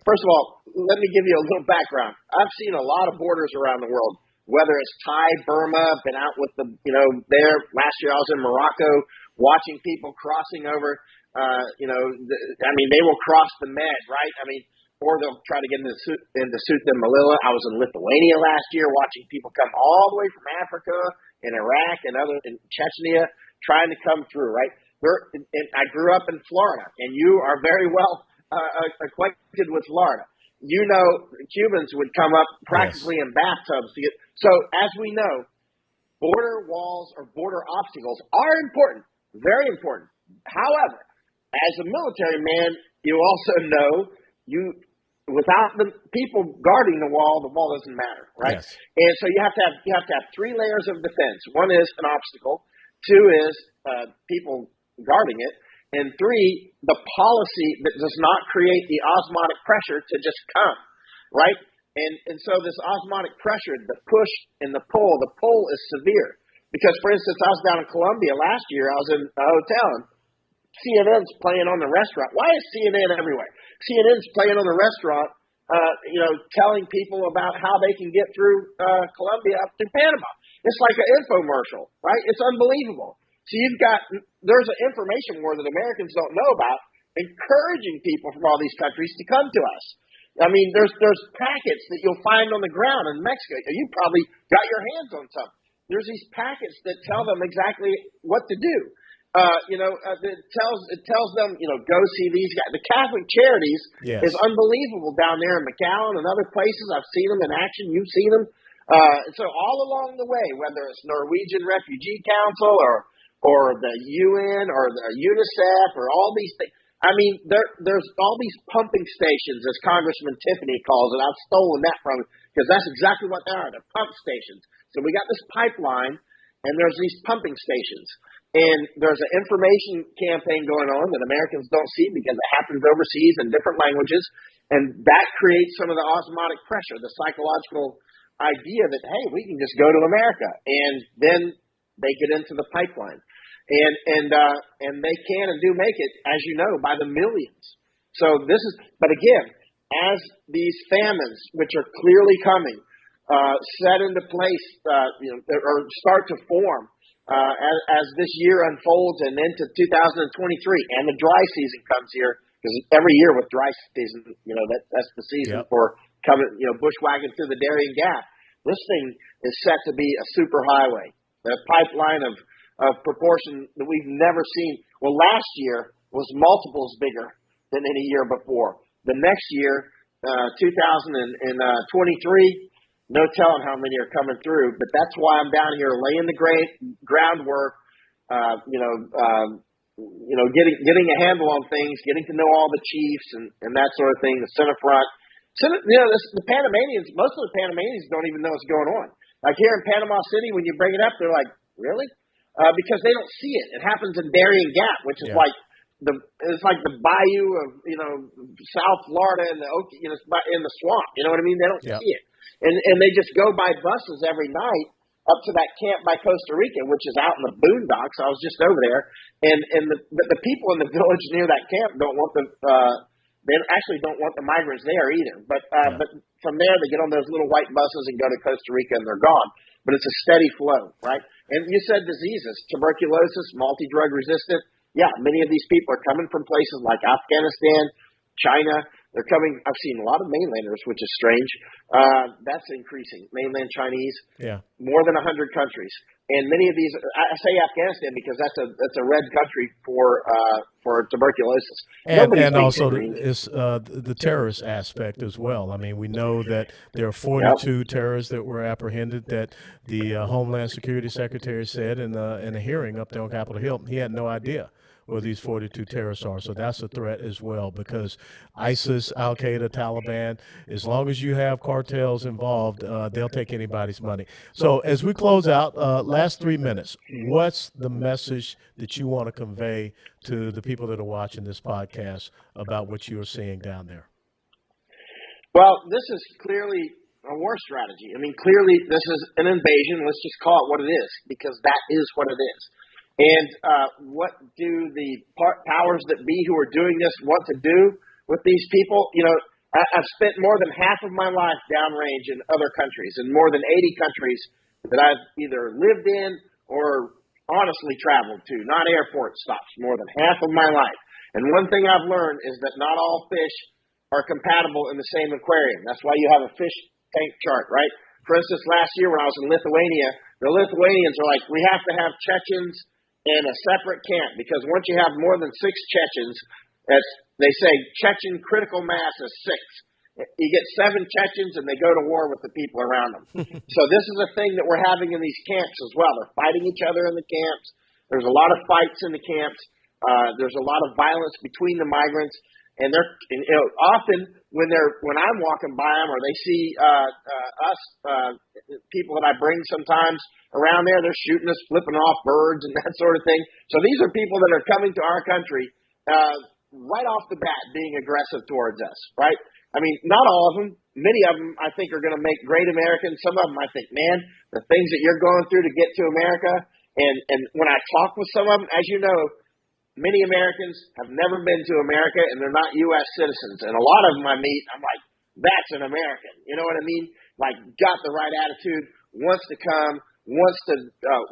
first of all, let me give you a little background. I've seen a lot of borders around the world, whether it's Thai, Burma, been out with there. Last year I was in Morocco watching people crossing over, they will cross the Med, right? Or they'll try to get into Ceuta and Melilla. I was in Lithuania last year watching people come all the way from Africa and Iraq and in Chechnya trying to come through, right? And I grew up in Florida, and you are very well acquainted with Florida. You know, Cubans would come up practically in bathtubs to get. So as we know, border walls or border obstacles are important, very important. However, as a military man, you also know without the people guarding the wall doesn't matter, right? Yes. And so you have to have three layers of defense. One is an obstacle, two is people guarding it, and three, the policy that does not create the osmotic pressure to just come, right? And so this osmotic pressure, the push and the pull is severe. Because, for instance, I was down in Colombia last year. I was in a hotel, and CNN's playing on the restaurant. Why is CNN everywhere? CNN's playing on the restaurant, telling people about how they can get through Colombia up to Panama. It's like an infomercial, right? It's unbelievable. So there's an information war that Americans don't know about, encouraging people from all these countries to come to us. I mean, there's packets that you'll find on the ground in Mexico. You probably got your hands on some. There's these packets that tell them exactly what to do. It tells them, go see these guys. The Catholic Charities is unbelievable down there in McAllen and other places. I've seen them in action. You've seen them. So all along the way, whether it's Norwegian Refugee Council or the UN or the UNICEF or all these things. I mean, there's all these pumping stations, as Congressman Tiffany calls it. I've stolen that from him because that's exactly what they are. They're pump stations. So we got this pipeline, and there's these pumping stations. And there's an information campaign going on that Americans don't see because it happens overseas in different languages. And that creates some of the osmotic pressure, the psychological idea that, hey, we can just go to America. And then they get into the pipeline. And they can and do make it, as you know, by the millions. So but again, as these famines, which are clearly coming, set into place, or start to form, as this year unfolds and into 2023, and the dry season comes here, because every year with dry season, that's the season for coming, bushwhacking through the Darien Gap. This thing is set to be a super highway, a pipeline of proportion that we've never seen. Well, last year was multiples bigger than any year before. The next year, 2023, no telling how many are coming through. But that's why I'm down here laying the groundwork, getting a handle on things, getting to know all the chiefs and that sort of thing, the center front. So, the Panamanians, most of the Panamanians don't even know what's going on. Like here in Panama City, when you bring it up, they're like, really? Because they don't see it. It happens in Darien Gap, which is it's like the bayou of South Florida and in the swamp. You know what I mean? They don't see it, and they just go by buses every night up to that camp by Costa Rica, which is out in the boondocks. I was just over there, but the people in the village near that camp don't want they actually don't want the migrants there either. But from there, they get on those little white buses and go to Costa Rica, and they're gone. But it's a steady flow, right? And you said diseases, tuberculosis, multi-drug resistant. Yeah, many of these people are coming from places like Afghanistan, China. They're coming. I've seen a lot of mainlanders, which is strange. That's increasing. Mainland Chinese. Yeah. More than 100 countries, and many of these. I say Afghanistan because that's a red country for tuberculosis. And also the terrorist aspect as well. I mean, we know that there are 42 terrorists that were apprehended. That the Homeland Security Secretary said in a hearing up there on Capitol Hill, he had no idea where these 42 terrorists are. So that's a threat as well, because ISIS, Al-Qaeda, Taliban, as long as you have cartels involved, they'll take anybody's money. So as we close out, last 3 minutes, what's the message that you want to convey to the people that are watching this podcast about what you're seeing down there? Well, this is clearly a war strategy. I mean, clearly this is an invasion. Let's just call it what it is, because that is what it is. And what do the powers that be who are doing this want to do with these people? I've spent more than half of my life downrange in other countries, in more than 80 countries that I've either lived in or honestly traveled to, not airport stops, more than half of my life. And one thing I've learned is that not all fish are compatible in the same aquarium. That's why you have a fish tank chart, right? For instance, last year when I was in Lithuania, the Lithuanians are like, we have to have Chechens in a separate camp, because once you have more than 6 Chechens, that's They say Chechen critical mass is 6. You get 7 Chechens and they go to war with the people around them. So this is a thing that we're having in these camps as well. They're fighting each other in the camps. There's a lot of fights in the camps. There's a lot of violence between the migrants, and often when I'm walking by them or they see us people that I bring sometimes around there, they're shooting us, flipping off birds and that sort of thing. So these are people that are coming to our country right off the bat being aggressive towards us, right? I mean, not all of them. Many of them, I think, are going to make great Americans. Some of them, I think, man, the things that you're going through to get to America. And when I talk with some of them, as you know, many Americans have never been to America, and they're not U.S. citizens. And a lot of them I meet, I'm like, that's an American. You know what I mean? Like, got the right attitude, wants to come, wants to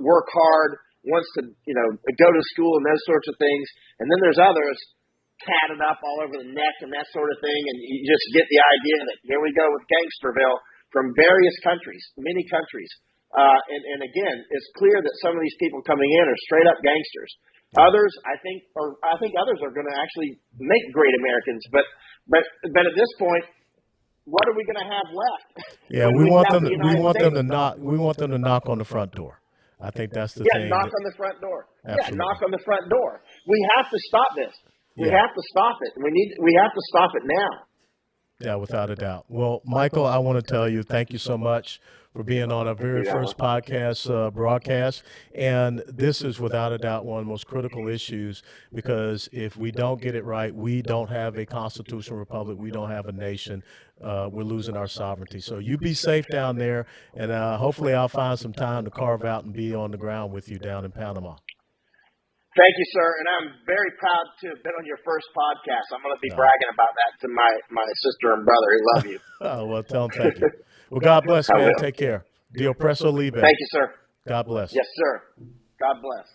work hard, wants to, go to school and those sorts of things. And then there's others tatted up all over the neck and that sort of thing, and you just get the idea that here we go with Gangsterville from various countries, many countries. And again, it's clear that some of these people coming in are straight up gangsters. Others, I think others are going to actually make great Americans. But at this point, what are we going to have left? Yeah, we want them to knock on the front door. I think that's the thing. Yeah, knock on the front door. Absolutely. Yeah, knock on the front door. We have to stop this. We Yeah. have to stop it. We have to stop it now. Yeah, without a doubt. Well, Michael, I want to tell you, thank you so much for being on our very first podcast broadcast. And this is without a doubt one of the most critical issues, because if we don't get it right, we don't have a constitutional republic. We don't have a nation. We're losing our sovereignty. So you be safe down there. And hopefully I'll find some time to carve out and be on the ground with you down in Panama. Thank you, sir. And I'm very proud to have been on your first podcast. I'm going to be bragging about that to my sister and brother who love you. Oh, well, tell them thank you. Well, God bless, man. Take care. Dio Presso Libe. Thank you, sir. God bless. Yes, sir. God bless.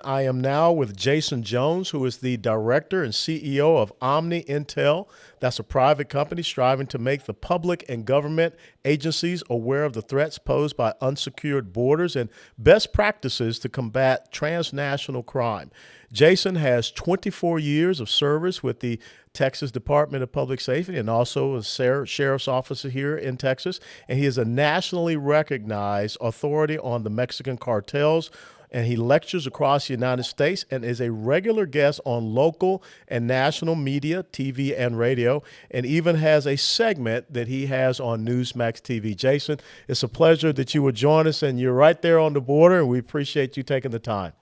I am now with Jaeson Jones, who is the director and CEO of Omni Intel. That's a private company striving to make the public and government agencies aware of the threats posed by unsecured borders and best practices to combat transnational crime. Jaeson has 24 years of service with the Texas Department of Public Safety and also a sheriff's officer here in Texas. And he is a nationally recognized authority on the Mexican cartels, and he lectures across the United States and is a regular guest on local and national media, TV and radio, and even has a segment that he has on Newsmax TV. Jaeson, it's a pleasure that you would join us, and you're right there on the border, and we appreciate you taking the time.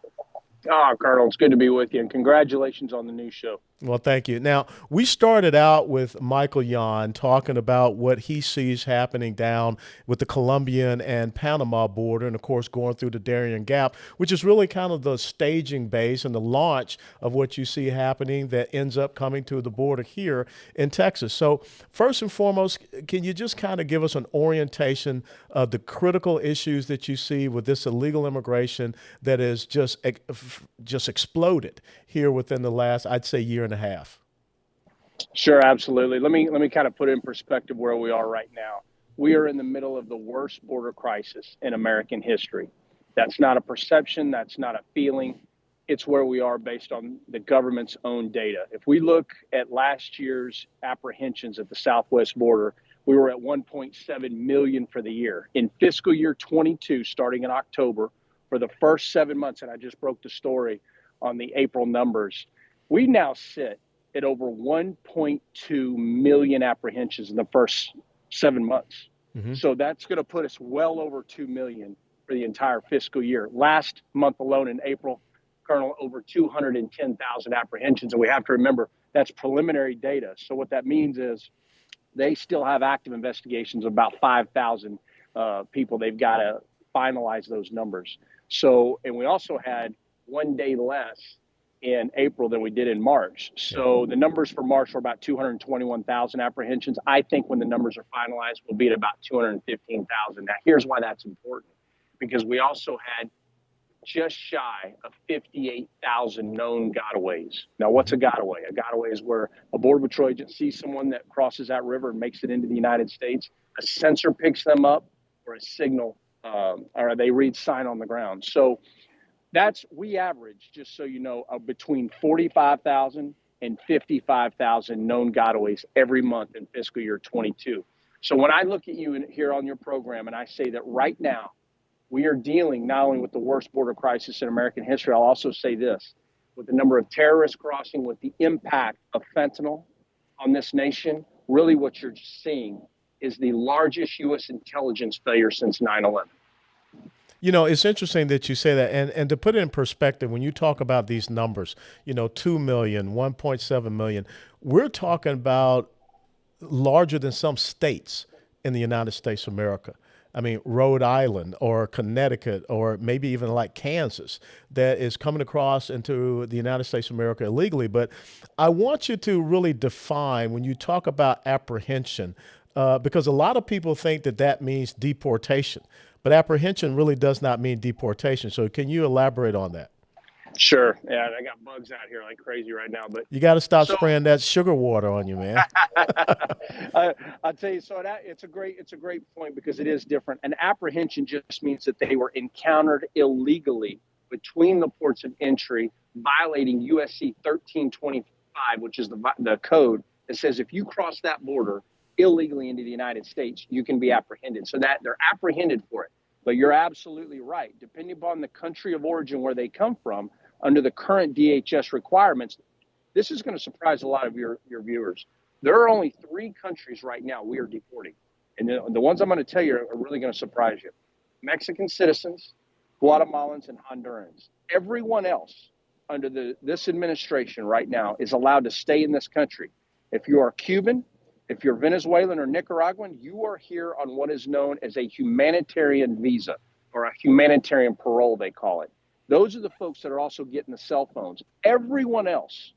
Oh, Colonel, it's good to be with you, and congratulations on the new show. Well, thank you. Now, we started out with Michael Yon talking about what he sees happening down with the Colombian and Panama border, and, of course, going through the Darien Gap, which is really kind of the staging base and the launch of what you see happening that ends up coming to the border here in Texas. So, first and foremost, can you just kind of give us an orientation of the critical issues that you see with this illegal immigration that is just exploded here within the last, I'd say, year and a half? Sure, absolutely. Let me kind of put in perspective where we are right now. We are in the middle of the worst border crisis in American history. That's not a perception. That's not a feeling. It's where we are based on the government's own data. If we look at last year's apprehensions at the southwest border, we were at 1.7 million for the year. In fiscal year 22, starting in October, for the first 7 months, and I just broke the story on the April numbers, we now sit at over 1.2 million apprehensions in the first 7 months. Mm-hmm. So that's going to put us well over 2 million for the entire fiscal year. Last month alone in April, Colonel, over 210,000 apprehensions. And we have to remember that's preliminary data. So what that means is they still have active investigations of about 5,000 people. They've got to finalize those numbers. So, and we also had 1 day less in April than we did in March. So the numbers for March were about 221,000 apprehensions. I think when the numbers are finalized, we'll be at about 215,000. Now, here's why that's important, because we also had just shy of 58,000 known gotaways. Now, what's a gotaway? A gotaway is where a Border Patrol agent sees someone that crosses that river and makes it into the United States. A sensor picks them up, or a signal, or they read sign on the ground. So we average, just so you know, between 45,000 and 55,000 known gotaways every month in fiscal year 22. So when I look at you here on your program and I say that right now we are dealing not only with the worst border crisis in American history, I'll also say this, with the number of terrorists crossing, with the impact of fentanyl on this nation, really what you're seeing is the largest U.S. intelligence failure since 9/11. You know, it's interesting that you say that. And to put it in perspective, when you talk about these numbers, 2 million, 1.7 million, we're talking about larger than some states in the United States of America. I mean, Rhode Island or Connecticut or maybe even like Kansas that is coming across into the United States of America illegally. But I want you to really define when you talk about apprehension, because a lot of people think that that means deportation. But apprehension really does not mean deportation. So can you elaborate on that? Sure. Yeah, I got bugs out here like crazy right now. But you got to stop spraying that sugar water on you, man. I'll tell you, so it's a great point because it is different. And apprehension just means that they were encountered illegally between the ports of entry, violating USC 1325, which is the code that says if you cross that border illegally into the United States, you can be apprehended. So that they're apprehended for it. But you're absolutely right. Depending upon the country of origin where they come from, under the current DHS requirements, this is going to surprise a lot of your viewers. There are only 3 countries right now we are deporting. And the ones I'm going to tell you are really going to surprise you. Mexican citizens, Guatemalans, and Hondurans. Everyone else under this administration right now is allowed to stay in this country. If you are Cuban, if you're Venezuelan or Nicaraguan, you are here on what is known as a humanitarian visa or a humanitarian parole, they call it. Those are the folks that are also getting the cell phones. Everyone else,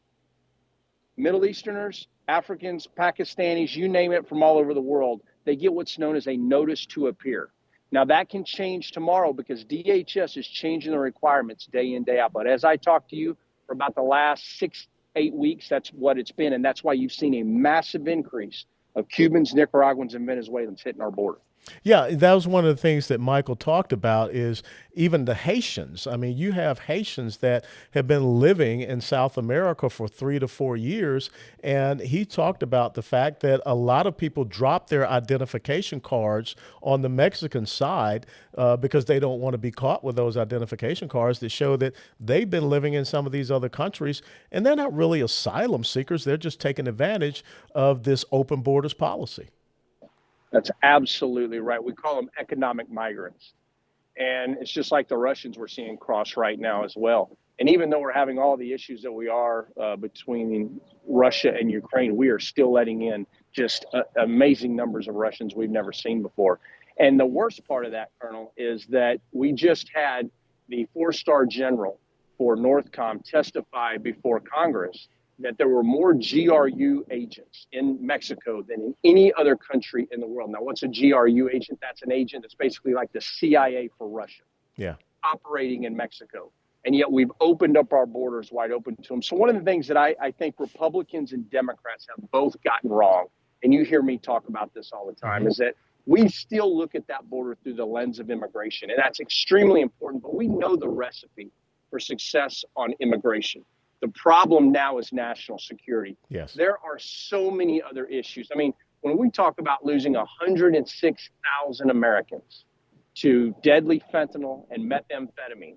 Middle Easterners, Africans, Pakistanis, you name it, from all over the world, they get what's known as a notice to appear. Now that can change tomorrow because DHS is changing the requirements day in, day out. But as I talk to you for about the last 6-8 weeks, that's what it's been. And that's why you've seen a massive increase of Cubans, Nicaraguans, and Venezuelans hitting our border. Yeah, that was one of the things that Michael talked about is even the Haitians. I mean, you have Haitians that have been living in South America for 3 to 4 years. And he talked about the fact that a lot of people drop their identification cards on the Mexican side because they don't want to be caught with those identification cards that show that they've been living in some of these other countries. And they're not really asylum seekers. They're just taking advantage of this open borders policy. That's absolutely right. We call them economic migrants. And it's just like the Russians we're seeing cross right now as well. And even though we're having all the issues that we are between Russia and Ukraine, we are still letting in just amazing numbers of Russians we've never seen before. And the worst part of that, Colonel, is that we just had the 4-star general for NORTHCOM testify before Congress that there were more GRU agents in Mexico than in any other country in the world. Now, what's a GRU agent? That's an agent that's basically like the CIA for Russia, operating in Mexico. And yet we've opened up our borders wide open to them. So one of the things that I think Republicans and Democrats have both gotten wrong, and you hear me talk about this all the time, is that we still look at that border through the lens of immigration. And that's extremely important, but we know the recipe for success on immigration. The problem now is national security. Yes. There are so many other issues. I mean, when we talk about losing 106,000 Americans to deadly fentanyl and methamphetamine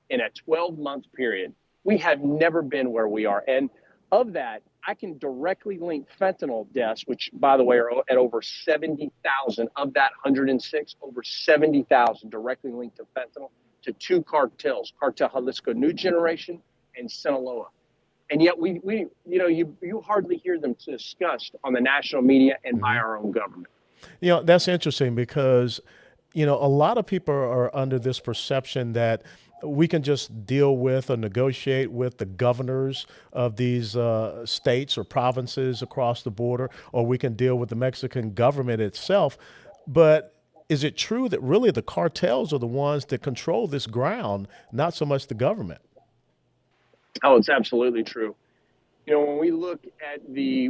in a 12-month period, we have never been where we are. And of that, I can directly link fentanyl deaths, which, by the way, are at over 70,000. Of that 106, over 70,000 directly linked to fentanyl, to 2 cartels, Cartel Jalisco New Generation and Sinaloa. And yet you hardly hear them discussed on the national media and by our own government. That's interesting because, a lot of people are under this perception that we can just deal with or negotiate with the governors of these states or provinces across the border, or we can deal with the Mexican government itself. But is it true that really the cartels are the ones that control this ground, not so much the government? Oh, it's absolutely true. When we look at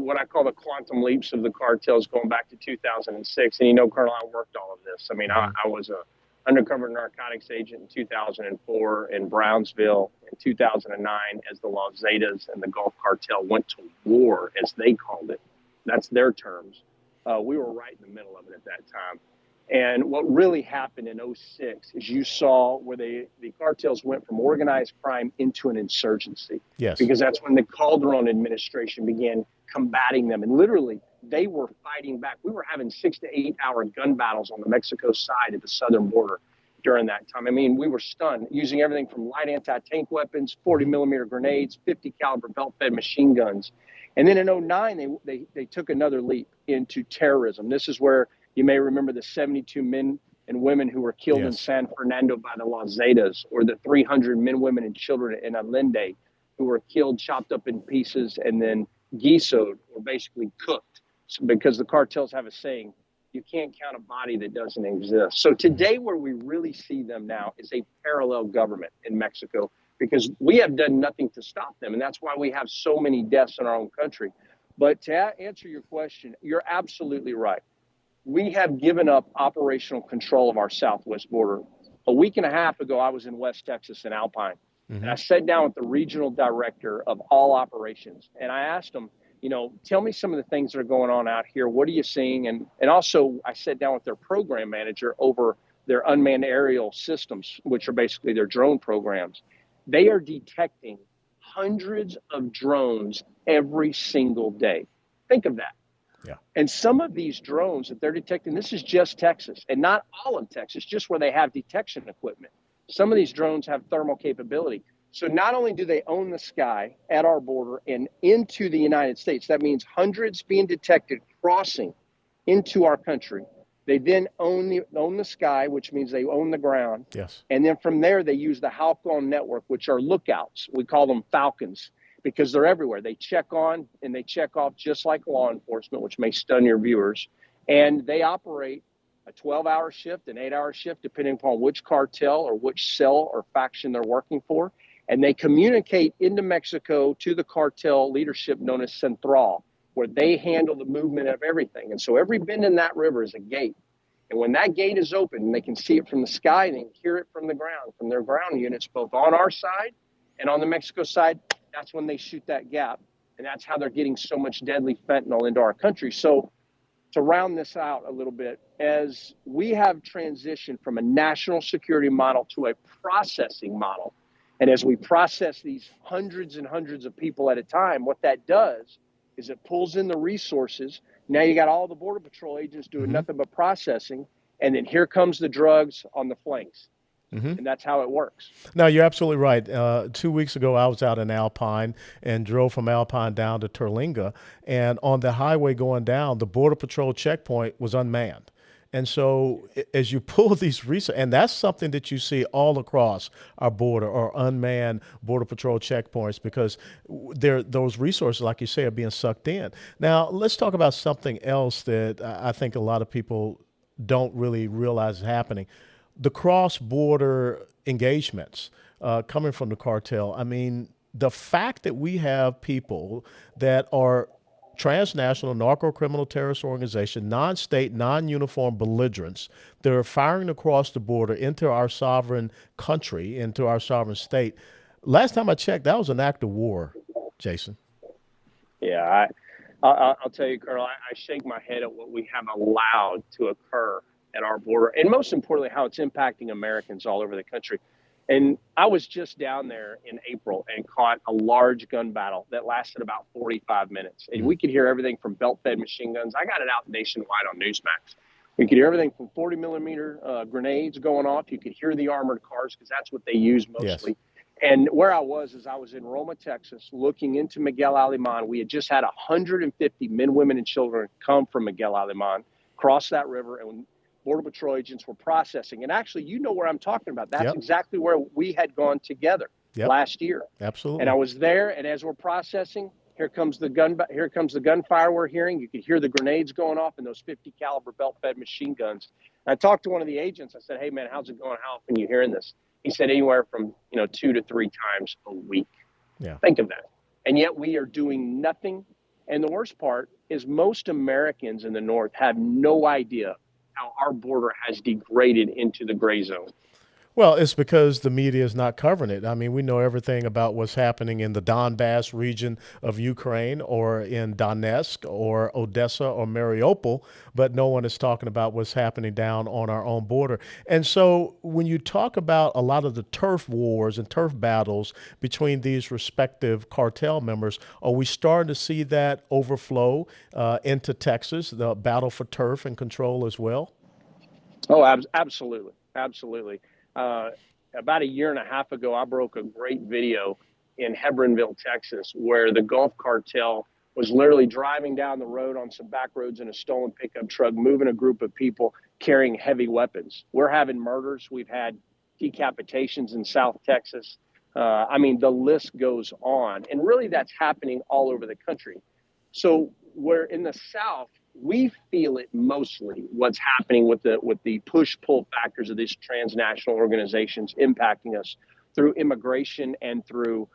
what I call the quantum leaps of the cartels going back to 2006, and Colonel, I worked all of this. I mean, I was a undercover narcotics agent in 2004 in Brownsville, in 2009 as the Los Zetas and the Gulf Cartel went to war, as they called it. That's their terms. We were right in the middle of it at that time. And what really happened in 2006 is you saw where the cartels went from organized crime into an insurgency. Yes. Because that's when the Calderon administration began combating them. And literally, they were fighting back. We were having 6 to 8 hour gun battles on the Mexico side at the southern border during that time. I mean, we were stunned, using everything from light anti-tank weapons, 40 millimeter grenades, 50 caliber belt-fed machine guns. And then in 2009, they took another leap into terrorism. This is where you may remember the 72 men and women who were killed in San Fernando by the Los Zetas, or the 300 men, women, and children in Allende who were killed, chopped up in pieces, and then guisoed, or basically cooked. Because the cartels have a saying, you can't count a body that doesn't exist. So today where we really see them now is a parallel government in Mexico, because we have done nothing to stop them. And that's why we have so many deaths in our own country. But to answer your question, you're absolutely right. We have given up operational control of our southwest border. A week and a half ago, I was in West Texas in Alpine, and I sat down with the regional director of all operations. And I asked him, tell me some of the things that are going on out here. What are you seeing? And also I sat down with their program manager over their unmanned aerial systems, which are basically their drone programs. They are detecting hundreds of drones every single day. Think of that. Yeah. And some of these drones that they're detecting, this is just Texas, and not all of Texas, just where they have detection equipment. Some of these drones have thermal capability. So not only do they own the sky at our border and into the United States, that means hundreds being detected crossing into our country. They then own the sky, which means they own the ground. Yes. And then from there, they use the Halcon network, which are lookouts. We call them Falcons, because they're everywhere. They check on and they check off just like law enforcement, which may stun your viewers. And they operate a 12-hour shift, an 8-hour shift, depending upon which cartel or which cell or faction they're working for. And they communicate into Mexico to the cartel leadership known as Central, where they handle the movement of everything. And so every bend in that river is a gate. And when that gate is open, and they can see it from the sky, and they can hear it from the ground, from their ground units, both on our side and on the Mexico side, that's when they shoot that gap. And that's how they're getting so much deadly fentanyl into our country. So to round this out a little bit, as we have transitioned from a national security model to a processing model, and as we process these hundreds and hundreds of people at a time, what that does is it pulls in the resources. Now you got all the Border Patrol agents doing nothing but processing, and then here comes the drugs on the flanks. And that's how it works. No, you're absolutely right. 2 weeks ago, I was out in Alpine and drove from Alpine down to Terlinga. And on the highway going down, the Border Patrol checkpoint was unmanned. And so as you pull these resources, and that's something that you see all across our border, or unmanned Border Patrol checkpoints, because those resources, like you say, are being sucked in. Now, let's talk about something else that I think a lot of people don't really realize is happening. The cross-border engagements coming from the cartel. I mean, the fact that we have people that are transnational narco-criminal terrorist organization, non-state, non-uniform belligerents that are firing across the border into our sovereign country, into our sovereign state. Last time I checked, that was an act of war, Jaeson. Yeah, I'll tell you, Colonel, I shake my head at what we have allowed to occur at our border, and most importantly, how it's impacting Americans all over the country. And I was just down there in April and caught a large gun battle that lasted about 45 minutes. And we could hear everything from belt-fed machine guns. I got it out nationwide on Newsmax. We could hear everything from 40 millimeter grenades going off. You could hear the armored cars, because that's what they use mostly. Yes. And where I was in Roma, Texas, looking into Miguel Alemán. We had just had 150 men, women, and children come from Miguel Alemán, cross that river, and Border Patrol agents were processing. And actually, you know where I'm talking about. That's exactly where we had gone together last year. Absolutely. And I was there, and as we're processing, here comes the gunfire we're hearing. You could hear the grenades going off and those 50 caliber belt-fed machine guns. And I talked to one of the agents. I said, "Hey man, how's it going? How often are you hearing this?" He said anywhere from 2 to 3 times a week. Yeah. Think of that. And yet we are doing nothing. And the worst part is most Americans in the North have no idea how our border has degraded into the gray zone. Well, it's because the media is not covering it. I mean, we know everything about what's happening in the Donbass region of Ukraine or in Donetsk or Odessa or Mariupol, but no one is talking about what's happening down on our own border. And so when you talk about a lot of the turf wars and turf battles between these respective cartel members, are we starting to see that overflow into Texas, the battle for turf and control as well? Oh, absolutely. Absolutely. About a year and a half ago, I broke a great video in Hebronville, Texas, where the Gulf Cartel was literally driving down the road on some back roads in a stolen pickup truck, moving a group of people carrying heavy weapons. We're having murders. We've had decapitations in South Texas. I mean, the list goes on. And really, that's happening all over the country. So where in the South, we feel it mostly what's happening with the push-pull factors of these transnational organizations impacting us through immigration and through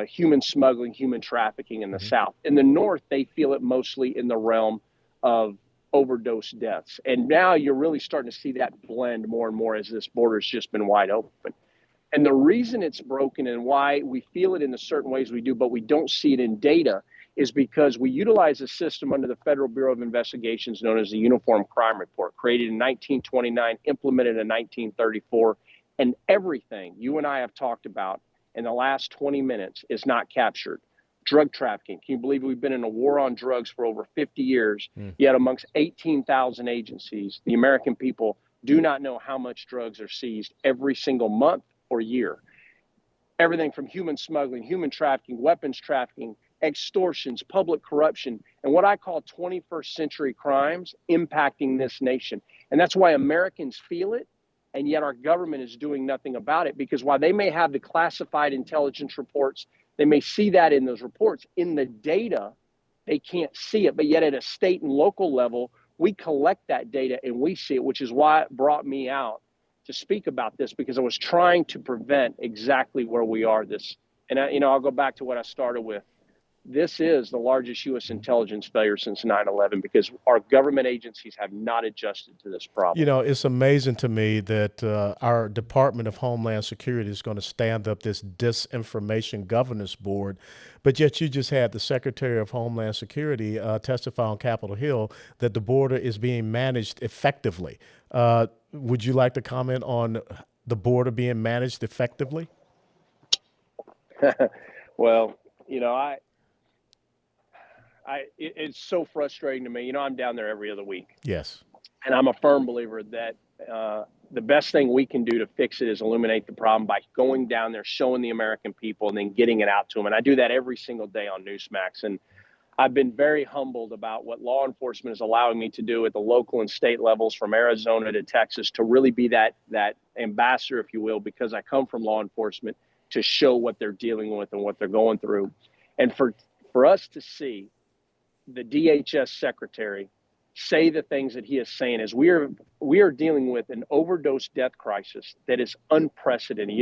human smuggling, human trafficking in the South. In the North, they feel it mostly in the realm of overdose deaths. And now you're really starting to see that blend more and more as this border's just been wide open. And the reason it's broken and why we feel it in the certain ways we do, but we don't see it in data, is because we utilize a system under the Federal Bureau of Investigations known as the Uniform Crime Report, created in 1929, implemented in 1934, and everything you and I have talked about in the last 20 minutes is not captured. Drug trafficking. Can you believe we've been in a war on drugs for over 50 years, yet amongst 18,000 agencies, the American people do not know how much drugs are seized every single month or year. Everything from human smuggling, human trafficking, weapons trafficking, extortions, public corruption, and what I call 21st century crimes impacting this nation. And that's why Americans feel it, and yet our government is doing nothing about it, because while they may have the classified intelligence reports, they may see that in those reports. In the data, they can't see it, but yet at a state and local level, we collect that data and we see it, which is why it brought me out to speak about this, because I was trying to prevent exactly where we are. I'll go back to what I started with. This is the largest U.S. intelligence failure since 9/11 because our government agencies have not adjusted to this problem. You know, it's amazing to me that our Department of Homeland Security is going to stand up this disinformation governance board, but yet you just had the Secretary of Homeland Security testify on Capitol Hill that the border is being managed effectively. Would you like to comment on the border being managed effectively? Well, it's so frustrating to me. I'm down there every other week. Yes. And I'm a firm believer that the best thing we can do to fix it is illuminate the problem by going down there, showing the American people, and then getting it out to them. And I do that every single day on Newsmax. And I've been very humbled about what law enforcement is allowing me to do at the local and state levels, from Arizona to Texas, to really be that ambassador, if you will, because I come from law enforcement, to show what they're dealing with and what they're going through. And for us to see the DHS secretary say the things that he is saying, is we are dealing with an overdose death crisis that is unprecedented.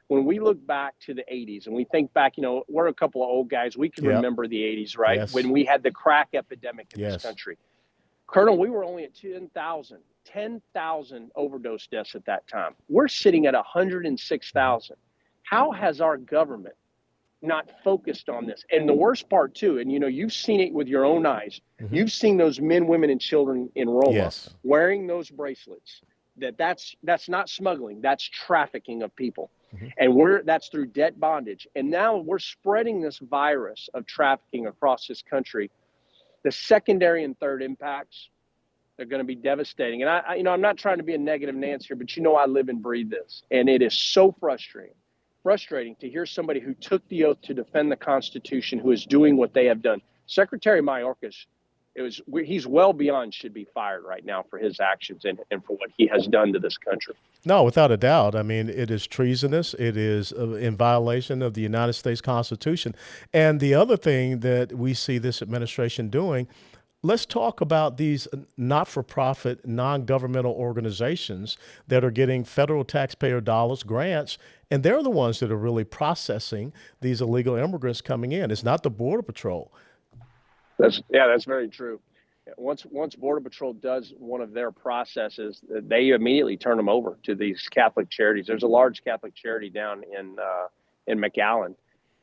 When we look back to the 80s and we think back, we're a couple of old guys, we can remember the 80s, right? Yes. When we had the crack epidemic in this country. Colonel, we were only at 10,000 overdose deaths at that time. We're sitting at 106,000. How has our government not focused on this? And the worst part too, and you've seen it with your own eyes. You've seen those men, women, and children in Roma wearing those bracelets. That's not smuggling, that's trafficking of people. And that's through debt bondage. And now we're spreading this virus of trafficking across this country. The secondary and third impacts, they're going to be devastating. And I'm not trying to be a negative Nancy here, but I live and breathe this. And it is so frustrating to hear somebody who took the oath to defend the Constitution, who is doing what they have done. Secretary Mayorkas, he's well beyond should be fired right now for his actions and for what he has done to this country. No, without a doubt. I mean, it is treasonous. It is in violation of the United States Constitution. And the other thing that we see this administration doing, let's talk about these not-for-profit, non-governmental organizations that are getting federal taxpayer dollars, grants, and they're the ones that are really processing these illegal immigrants coming in. It's not the Border Patrol. That's very true. Once Border Patrol does one of their processes, they immediately turn them over to these Catholic charities. There's a large Catholic charity down in McAllen.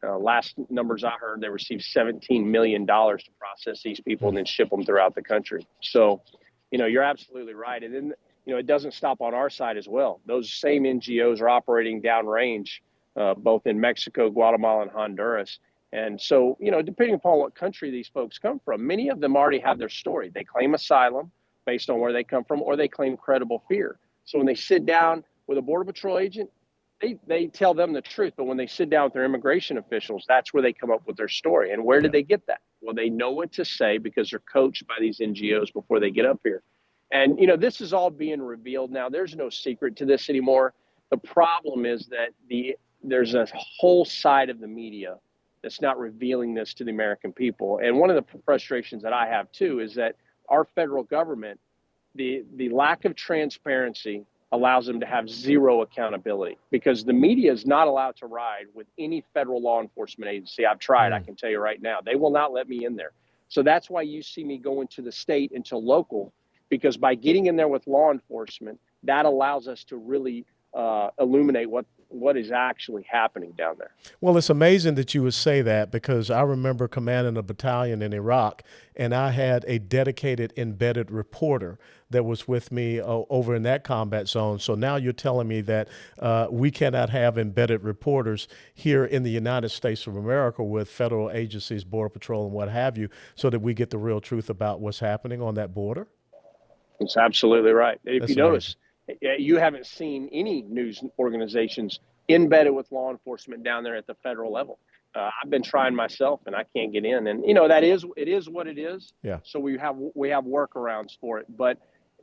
Last numbers I heard, they received $17 million to process these people and then ship them throughout the country. So, you're absolutely right. And then, it doesn't stop on our side as well. Those same NGOs are operating downrange, both in Mexico, Guatemala, and Honduras. And so, depending upon what country these folks come from, many of them already have their story. They claim asylum based on where they come from, or they claim credible fear. So when they sit down with a Border Patrol agent, they tell them the truth. But when they sit down with their immigration officials, that's where they come up with their story. And where did they get that? Well, they know what to say because they're coached by these NGOs before they get up here. And, this is all being revealed now. There's no secret to this anymore. The problem is that there's a whole side of the media that's not revealing this to the American people. And one of the frustrations that I have too is that our federal government, the lack of transparency allows them to have zero accountability, because the media is not allowed to ride with any federal law enforcement agency. I've tried, I can tell you right now, they will not let me in there. So that's why you see me going to the state and to local, because by getting in there with law enforcement, that allows us to really illuminate what is actually happening down there. Well, it's amazing that you would say that, because I remember commanding a battalion in Iraq, and I had a dedicated embedded reporter that was with me over in that combat zone. So now you're telling me that we cannot have embedded reporters here in the United States of America with federal agencies, Border Patrol and what have you, so that we get the real truth about what's happening on that border? That's absolutely right. If That's you notice, you haven't seen any news organizations embedded with law enforcement down there at the federal level. I've been trying myself and I can't get in, and it is what it is. Yeah. So we have workarounds for it. But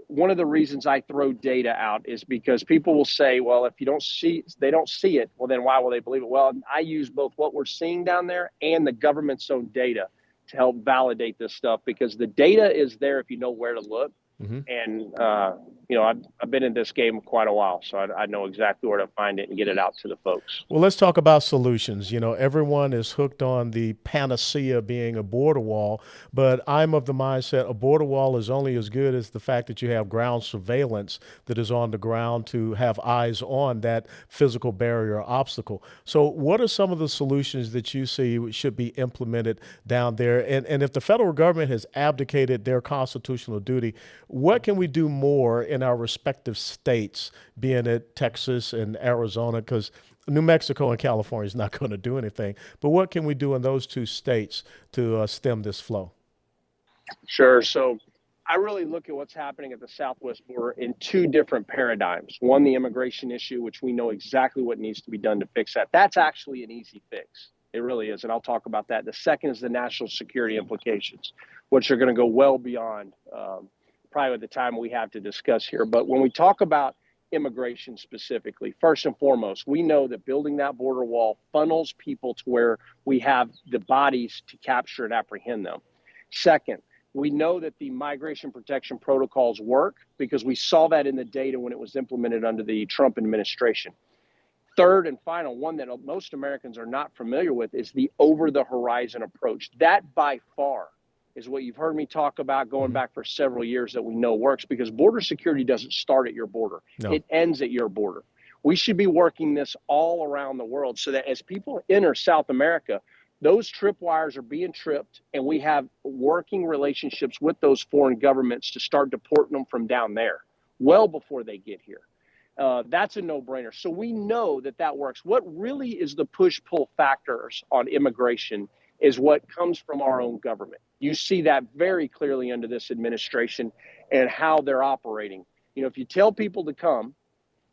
one of the reasons I throw data out is because people will say, well, if they don't see it, well, then why will they believe it? Well, I use both what we're seeing down there and the government's own data to help validate this stuff, because the data is there if you know where to look. Mm-hmm. And, I've been in this game quite a while, so I know exactly where to find it and get it out to the folks. Well, let's talk about solutions. Everyone is hooked on the panacea being a border wall, but I'm of the mindset a border wall is only as good as the fact that you have ground surveillance that is on the ground to have eyes on that physical barrier or obstacle. So what are some of the solutions that you see should be implemented down there? And if the federal government has abdicated their constitutional duty, what can we do more in our respective states, being it Texas and Arizona, because New Mexico and California is not going to do anything, but what can we do in those two states to stem this flow? Sure. So I really look at what's happening at the southwest border in two different paradigms. One, the immigration issue, which we know exactly what needs to be done to fix that. That's actually an easy fix. It really is, and I'll talk about that. The second is the national security implications, which are going to go well beyond probably the time we have to discuss here. But when we talk about immigration specifically, first and foremost, we know that building that border wall funnels people to where we have the bodies to capture and apprehend them. Second, we know that the migration protection protocols work because we saw that in the data when it was implemented under the Trump administration. Third and final, one that most Americans are not familiar with, is the over-the-horizon approach. That by far is what you've heard me talk about going back for several years that we know works, because border security doesn't start at your border. No. It ends at your border. We should be working this all around the world so that as people enter South America, those tripwires are being tripped, and we have working relationships with those foreign governments to start deporting them from down there well before they get here. That's a no-brainer. So we know that works. What really is the push-pull factors on immigration is what comes from our own government. You see that very clearly under this administration and how they're operating. If you tell people to come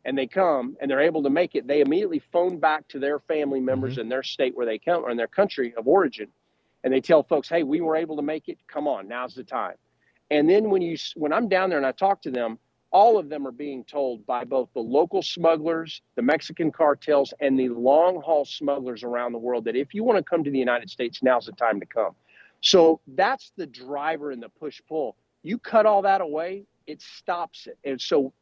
and they come and they're able to make it, they immediately phone back to their family members in their state where they come, or in their country of origin, and they tell folks, hey, we were able to make it. Come on, now's the time. And then when I'm down there and I talk to them, all of them are being told by both the local smugglers, the Mexican cartels, and the long-haul smugglers around the world that if you want to come to the United States, now's the time to come. So that's the driver in the push-pull. You cut all that away, it stops it. And so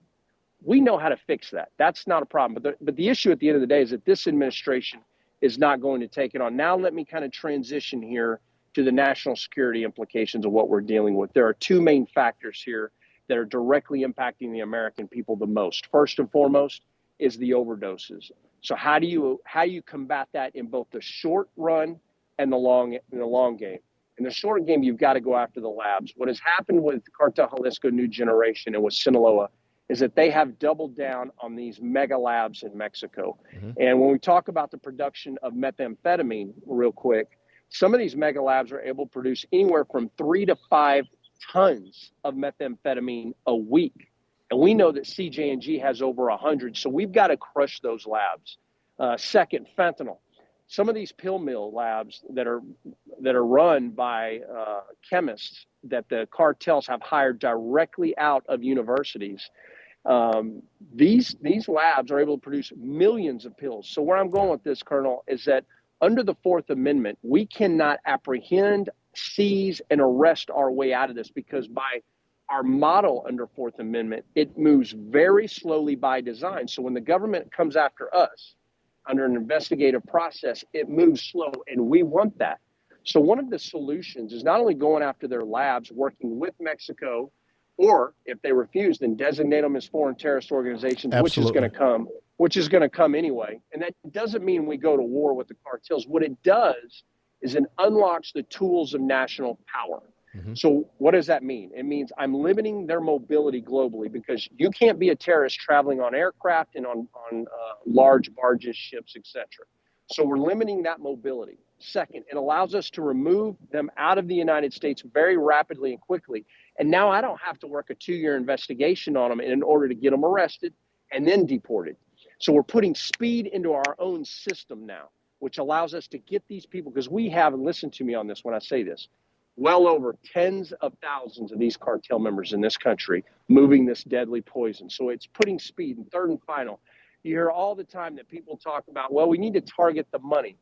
we know how to fix that. That's not a problem. But the issue at the end of the day is that this administration is not going to take it on. Now let me kind of transition here to the national security implications of what we're dealing with. There are two main factors here that are directly impacting the American people the most. First and foremost is the overdoses. So how do you combat that in both the short run and the long game? In the short game, you've got to go after the labs. What has happened with Cartel Jalisco New Generation and with Sinaloa is that they have doubled down on these mega labs in Mexico. Mm-hmm. And when we talk about the production of methamphetamine real quick, some of these mega labs are able to produce anywhere from 3 to 5 tons of methamphetamine a week. And we know that CJ&G has over 100, so we've got to crush those labs. Second, fentanyl. Some of these pill mill labs that are run by chemists that the cartels have hired directly out of universities, these labs are able to produce millions of pills. So where I'm going with this, Colonel, is that under the Fourth Amendment, we cannot apprehend, seize, and arrest our way out of this, because by our model under Fourth Amendment, it moves very slowly by design. So when the government comes after us under an investigative process, it moves slow, and we want that. So one of the solutions is not only going after their labs, working with Mexico, or if they refuse, then designate them as foreign terrorist organizations, Absolutely. which is going to come anyway. And that doesn't mean we go to war with the cartels. What it does is it unlocks the tools of national power. Mm-hmm. So what does that mean? It means I'm limiting their mobility globally, because you can't be a terrorist traveling on aircraft and on large barges, ships, etc. So we're limiting that mobility. Second, it allows us to remove them out of the United States very rapidly and quickly. And now I don't have to work a 2-year investigation on them in order to get them arrested and then deported. So we're putting speed into our own system now, which allows us to get these people, because we have, and listen to me on this when I say this, well over tens of thousands of these cartel members in this country moving this deadly poison. So it's putting speed. And third and final, you hear all the time that people talk about, well, we need to target the money.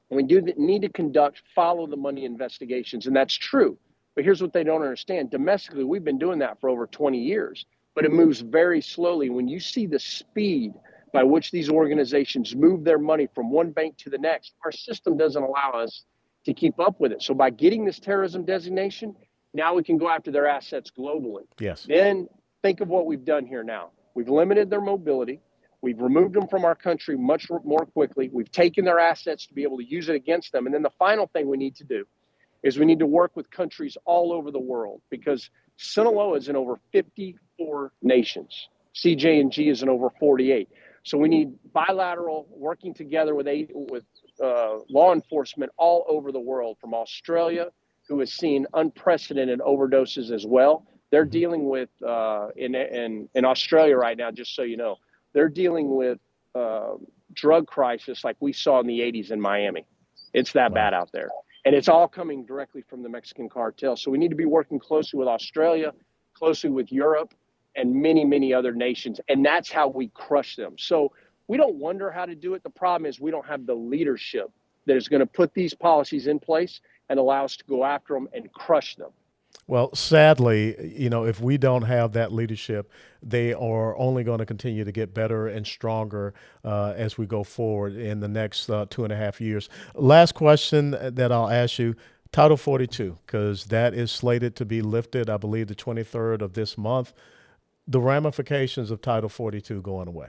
We need to conduct follow the money investigations. And that's true. But here's what they don't understand. Domestically, we've been doing that for over 20 years, but it moves very slowly. When you see the speed by which these organizations move their money from one bank to the next, our system doesn't allow us to keep up with it. So by getting this terrorism designation, now we can go after their assets globally. Yes. Then think of what we've done here now. We've limited their mobility. We've removed them from our country much more quickly. We've taken their assets to be able to use it against them. And then the final thing we need to do is we need to work with countries all over the world, because Sinaloa is in over 54 nations. CJ&G is in over 48. So we need bilateral working together with law enforcement all over the world, from Australia, who has seen unprecedented overdoses as well. They're dealing with, in Australia right now, just so you know, they're dealing with drug crisis like we saw in the 80s in Miami. It's that bad out there. And it's all coming directly from the Mexican cartel. So we need to be working closely with Australia, closely with Europe, and many, many other nations. And that's how we crush them. So we don't wonder how to do it. The problem is we don't have the leadership that is going to put these policies in place and allow us to go after them and crush them. Well, sadly, if we don't have that leadership, they are only going to continue to get better and stronger as we go forward in the next 2.5 years. Last question that I'll ask you, Title 42, because that is slated to be lifted, I believe, the 23rd of this month. The ramifications of Title 42 going away.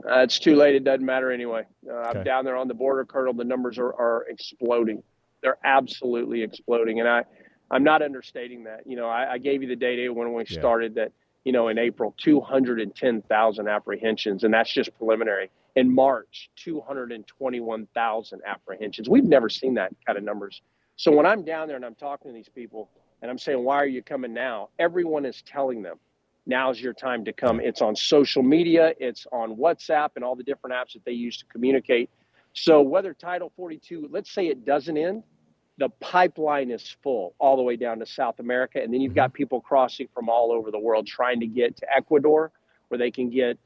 It's too late. It doesn't matter anyway. Okay. I'm down there on the border, Colonel. The numbers are exploding. They're absolutely exploding. And I'm not understating that. I gave you the data when we started that, in April, 210,000 apprehensions, and that's just preliminary. In March, 221,000 apprehensions. We've never seen that kind of numbers. So when I'm down there and I'm talking to these people and I'm saying, why are you coming now? Everyone is telling them, now's your time to come. It's on social media, it's on WhatsApp and all the different apps that they use to communicate. So whether Title 42, let's say it doesn't end, the pipeline is full all the way down to South America. And then you've got people crossing from all over the world trying to get to Ecuador, where they can get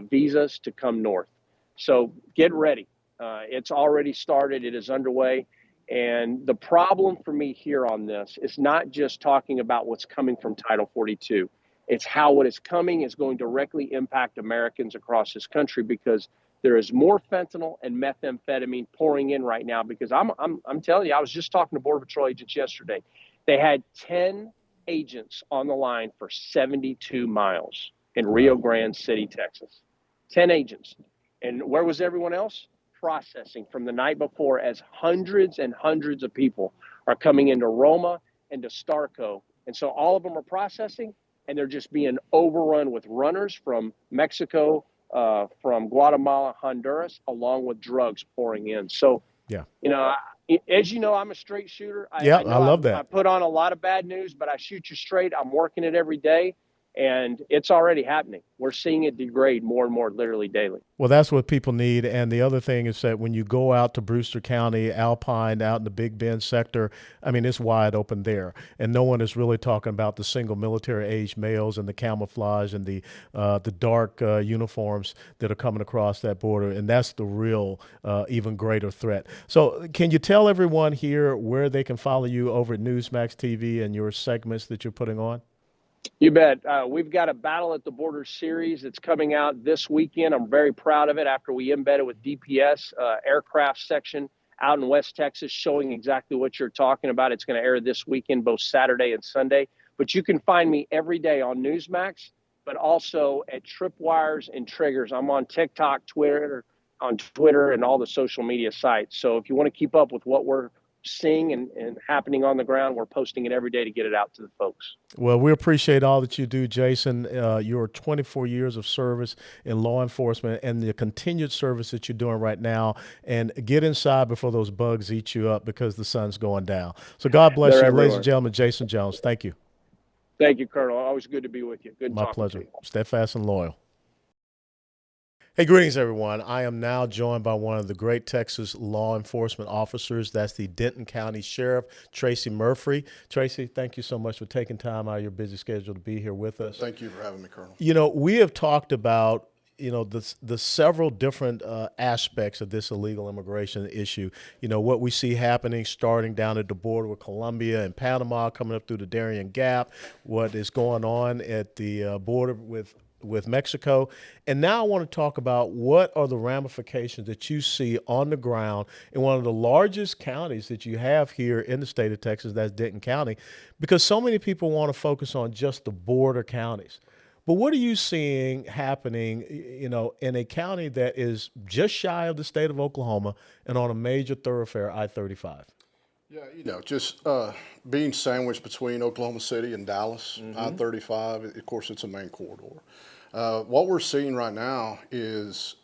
visas to come north. So get ready. It's already started. It is underway. And the problem for me here on this is not just talking about what's coming from Title 42. It's how what is coming is going to directly impact Americans across this country, because There is more fentanyl and methamphetamine pouring in right now because I'm telling you, I was just talking to Border Patrol agents yesterday. They had 10 agents on the line for 72 miles in Rio Grande City, Texas. 10 agents. And where was everyone else? Processing from the night before, as hundreds and hundreds of people are coming into Roma and to Starco. And so all of them are processing, and they're just being overrun with runners from Mexico, from Guatemala, Honduras, along with drugs pouring in. So, Yeah. As you know, I'm a straight shooter. I love that. I put on a lot of bad news, but I shoot you straight. I'm working it every day, and it's already happening. We're seeing it degrade more and more, literally daily. Well, that's what people need. And the other thing is that when you go out to Brewster County, Alpine, out in the Big Bend sector, I mean, it's wide open there. And no one is really talking about the single military-age males and the camouflage and the dark uniforms that are coming across that border. And that's the real, even greater threat. So can you tell everyone here where they can follow you over at Newsmax TV and your segments that you're putting on? You bet. We've got a Battle at the Border series that's coming out this weekend. I'm very proud of it after we embedded with DPS aircraft section out in West Texas, showing exactly what you're talking about. It's going to air this weekend, both Saturday and Sunday. But you can find me every day on Newsmax, but also at Tripwires and Triggers. I'm on TikTok, Twitter, and all the social media sites. So if you want to keep up with what we're seeing and happening on the ground, we're posting it every day to get it out to the folks. Well, we appreciate all that you do, Jaeson. Your 24 years of service in law enforcement and the continued service that you're doing right now. And get inside before those bugs eat you up because the sun's going down. So God bless you, ladies and gentlemen. Jaeson Jones, thank you. Thank you, Colonel. Always good to be with you. Good. My pleasure. Steadfast and loyal. Hey, greetings, everyone. I am now joined by one of the great Texas law enforcement officers. That's the Denton County Sheriff, Tracy Murphree. Tracy, thank you so much for taking time out of your busy schedule to be here with us. Thank you for having me, Colonel. We have talked about, the several different aspects of this illegal immigration issue. What we see happening starting down at the border with Colombia and Panama, coming up through the Darien Gap, what is going on at the border with Mexico. And now I want to talk about what are the ramifications that you see on the ground in one of the largest counties that you have here in the state of Texas, that's Denton County, because so many people want to focus on just the border counties. But what are you seeing happening, in a county that is just shy of the state of Oklahoma and on a major thoroughfare, I-35? Yeah, just being sandwiched between Oklahoma City and Dallas, I-35, of course, it's a main corridor. What we're seeing right now is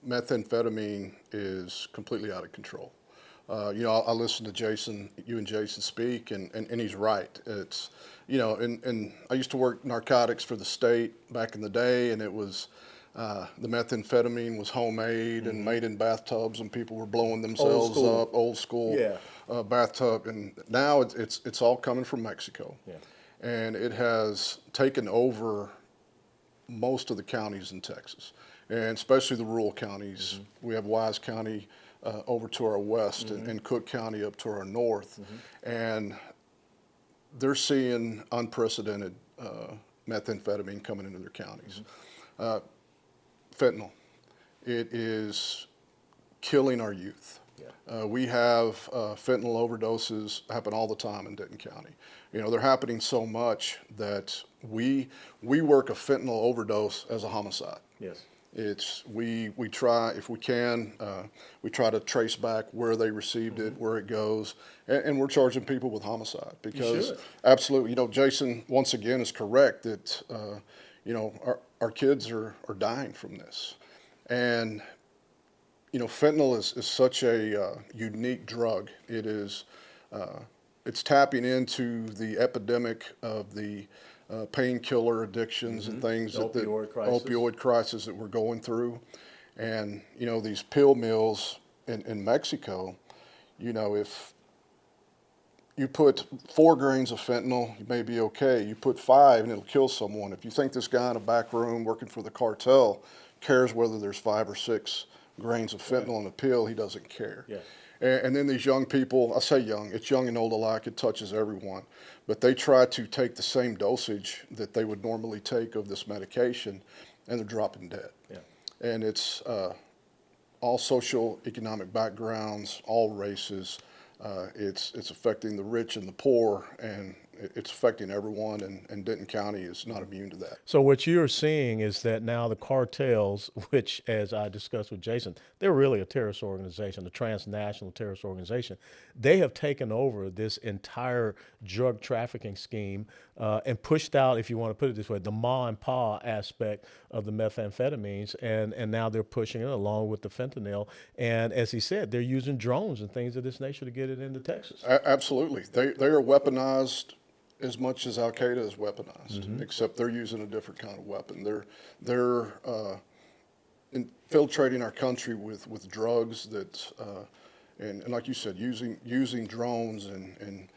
methamphetamine is completely out of control. I listen to Jaeson, you and Jaeson speak, and he's right. It's, and I used to work narcotics for the state back in the day, and it was the methamphetamine was homemade and made in bathtubs, and people were blowing themselves up, old school. Yeah. Bathtub, and now it's all coming from Mexico, and it has taken over most of the counties in Texas, and especially the rural counties. We have Wise County over to our west, and Cook County up to our north, and they're seeing unprecedented methamphetamine coming into their counties. Fentanyl, it is killing our youth. We have fentanyl overdoses happen all the time in Denton County. They're happening so much that we work a fentanyl overdose as a homicide. Yes. It's we try, if we can, we try to trace back where they received it, where it goes, and we're charging people with homicide because absolutely, Jaeson once again is correct that our kids are dying from this, and fentanyl is such a unique drug. It is, it's tapping into the epidemic of the painkiller addictions and things, opioid crisis that we're going through. And, these pill mills in Mexico, if you put 4 grains of fentanyl, you may be okay. You put 5 and it'll kill someone. If you think this guy in a back room working for the cartel cares whether there's 5 or 6 grains of fentanyl in a pill, he doesn't care. Yeah. And then these young people, I say young, it's young and old alike, it touches everyone, but they try to take the same dosage that they would normally take of this medication, and they're dropping dead. Yeah. And it's all socioeconomic backgrounds, all races. It's affecting the rich and the poor, and it's affecting everyone, and Denton County is not immune to that. So what you're seeing is that now the cartels, which, as I discussed with Jaeson, they're really a terrorist organization, a transnational terrorist organization. They have taken over this entire drug trafficking scheme and pushed out, if you want to put it this way, the ma and pa aspect of the methamphetamines, and now they're pushing it along with the fentanyl. And as he said, they're using drones and things of this nature to get it into Texas. Absolutely. They are weaponized as much as Al Qaeda is weaponized, except they're using a different kind of weapon. They're infiltrating our country with drugs that, and like you said, using drones and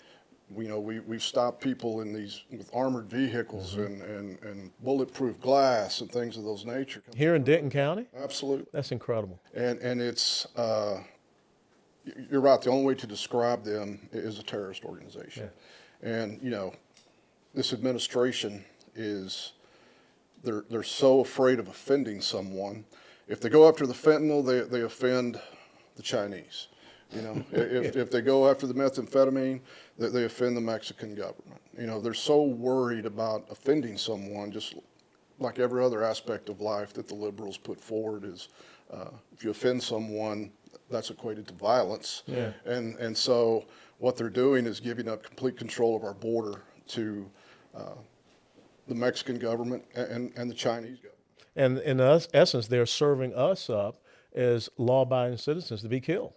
we've stopped people in these with armored vehicles and bulletproof glass and things of those nature. Here in Denton County? Absolutely. That's incredible. And it's you're right. The only way to describe them is a terrorist organization. Yeah. And this administration they're so afraid of offending someone. If they go after the fentanyl, they offend the Chinese. If they go after the methamphetamine, they offend the Mexican government. They're so worried about offending someone, just like every other aspect of life that the liberals put forward is, if you offend someone, that's equated to violence. Yeah. And so what they're doing is giving up complete control of our border to the Mexican government and the Chinese government. And in essence, they're serving us up as law-abiding citizens to be killed.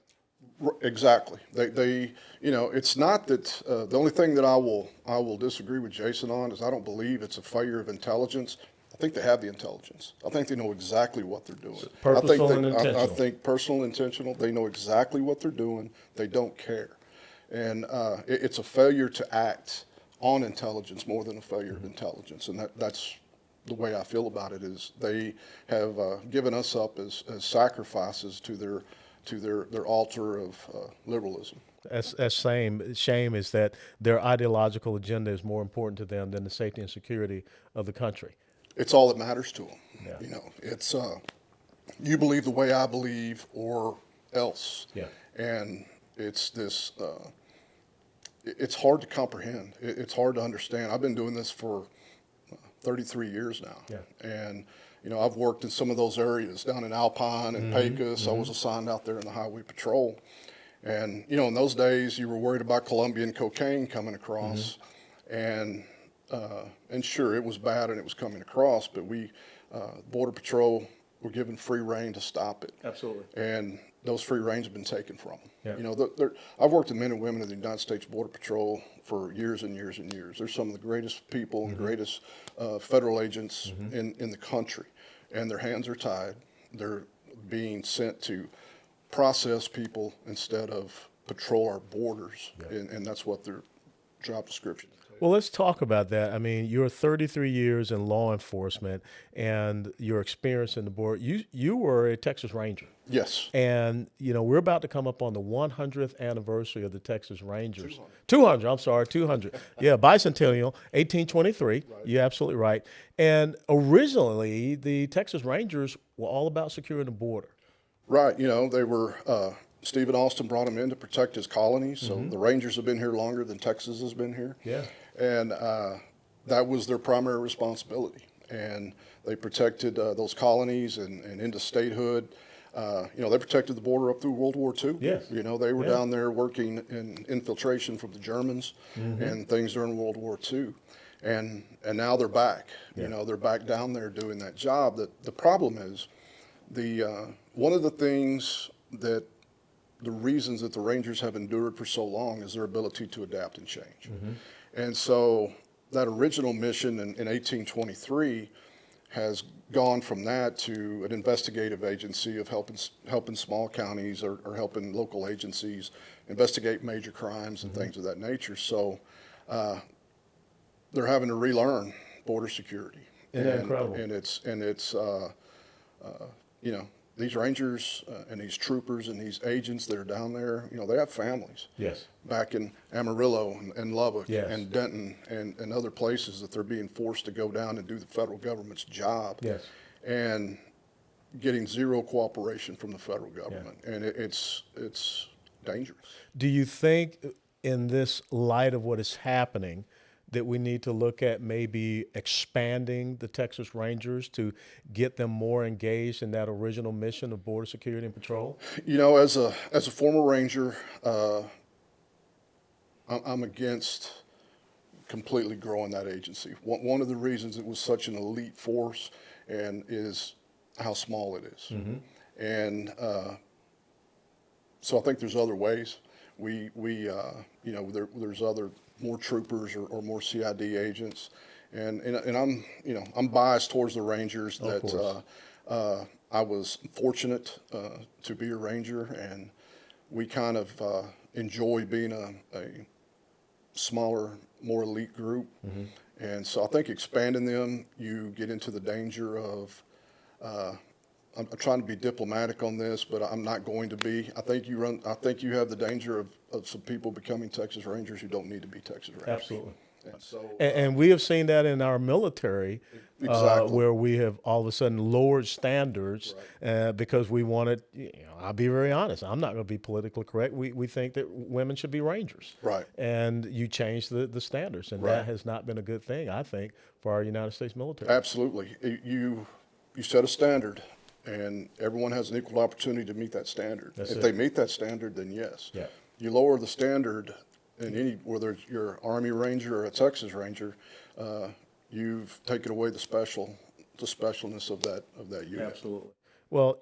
Exactly. They it's not that the only thing that I will disagree with Jaeson on is I don't believe it's a failure of intelligence. I think they have the intelligence. I think they know exactly what they're doing. Purposeful and intentional. I think personal and intentional. They know exactly what they're doing. They don't care. And it's a failure to act on intelligence more than a failure of intelligence. And that's the way I feel about it is they have given us up as sacrifices to their altar of liberalism. That's shame is that their ideological agenda is more important to them than the safety and security of the country. It's all that matters to them. Yeah. It's you believe the way I believe or else. Yeah. And it's this, it's hard to comprehend. It's hard to understand. I've been doing this for 33 years now. Yeah. And, I've worked in some of those areas down in Alpine and Pecos. I was assigned out there in the highway patrol. And, in those days you were worried about Colombian cocaine coming across. And sure, it was bad and it was coming across, but we, Border Patrol, were given free rein to stop it. Absolutely. And those free reins have been taken from them. Yeah. I've worked with men and women in the United States Border Patrol for years and years and years. They're some of the greatest people and greatest federal agents in the country. And their hands are tied. They're being sent to process people instead of patrol our borders. Yeah. And that's what their job description is. Well, let's talk about that. I mean, you're 33 years in law enforcement and your experience in the board. You were a Texas Ranger. Yes. And, we're about to come up on the 100th anniversary of the Texas Rangers. 200, Yeah, bicentennial, 1823. Right. You're absolutely right. And originally, the Texas Rangers were all about securing the border. Right. They were Stephen Austin brought them in to protect his colonies. So the Rangers have been here longer than Texas has been here. Yeah. And that was their primary responsibility. And they protected those colonies and into statehood. They protected the border up through World War II. Yes. They were down there working in infiltration from the Germans and things during World War II. And now they're back. Yeah. They're back down there doing that job. The problem is one of the things that the reasons that the Rangers have endured for so long is their ability to adapt and change. And so that original mission in 1823 has gone from that to an investigative agency of helping small counties or helping local agencies investigate major crimes and things of that nature. So they're having to relearn border security. Isn't that incredible? And it's these Rangers and these troopers and these agents that are down there, they have families. Yes. Back in Amarillo and Lubbock and Denton and other places that they're being forced to go down and do the federal government's job. Yes. And getting zero cooperation from the federal government, and it's dangerous. Do you think, in this light of what is happening, that we need to look at maybe expanding the Texas Rangers to get them more engaged in that original mission of border security and patrol? As a former Ranger, I'm against completely growing that agency. One of the reasons it was such an elite force and is how small it is. Mm-hmm. And so I think there's other ways. There's other more troopers or more CID agents, and I'm biased towards the Rangers. That I was fortunate to be a Ranger, and we kind of enjoy being a smaller, more elite group. Mm-hmm. And so I think expanding them, you get into the danger of, I'm trying to be diplomatic on this, but I'm not going to be. I think you have the danger of some people becoming Texas Rangers who don't need to be Texas Rangers. Absolutely. And so, And we have seen that in our military, Exactly. where we have all of a sudden lowered standards because we wanted, I'll be very honest, I'm not going to be politically correct. We think that women should be Rangers. Right. And you change the standards, and Right. that has not been a good thing, I think, for our United States military. Absolutely. You set a standard, and everyone has an equal opportunity to meet that standard. That's if it. they meet that standard, then yes. Yeah. You lower the standard in whether you're an Army Ranger or a Texas Ranger, you've taken away the specialness of that unit. Absolutely. Well,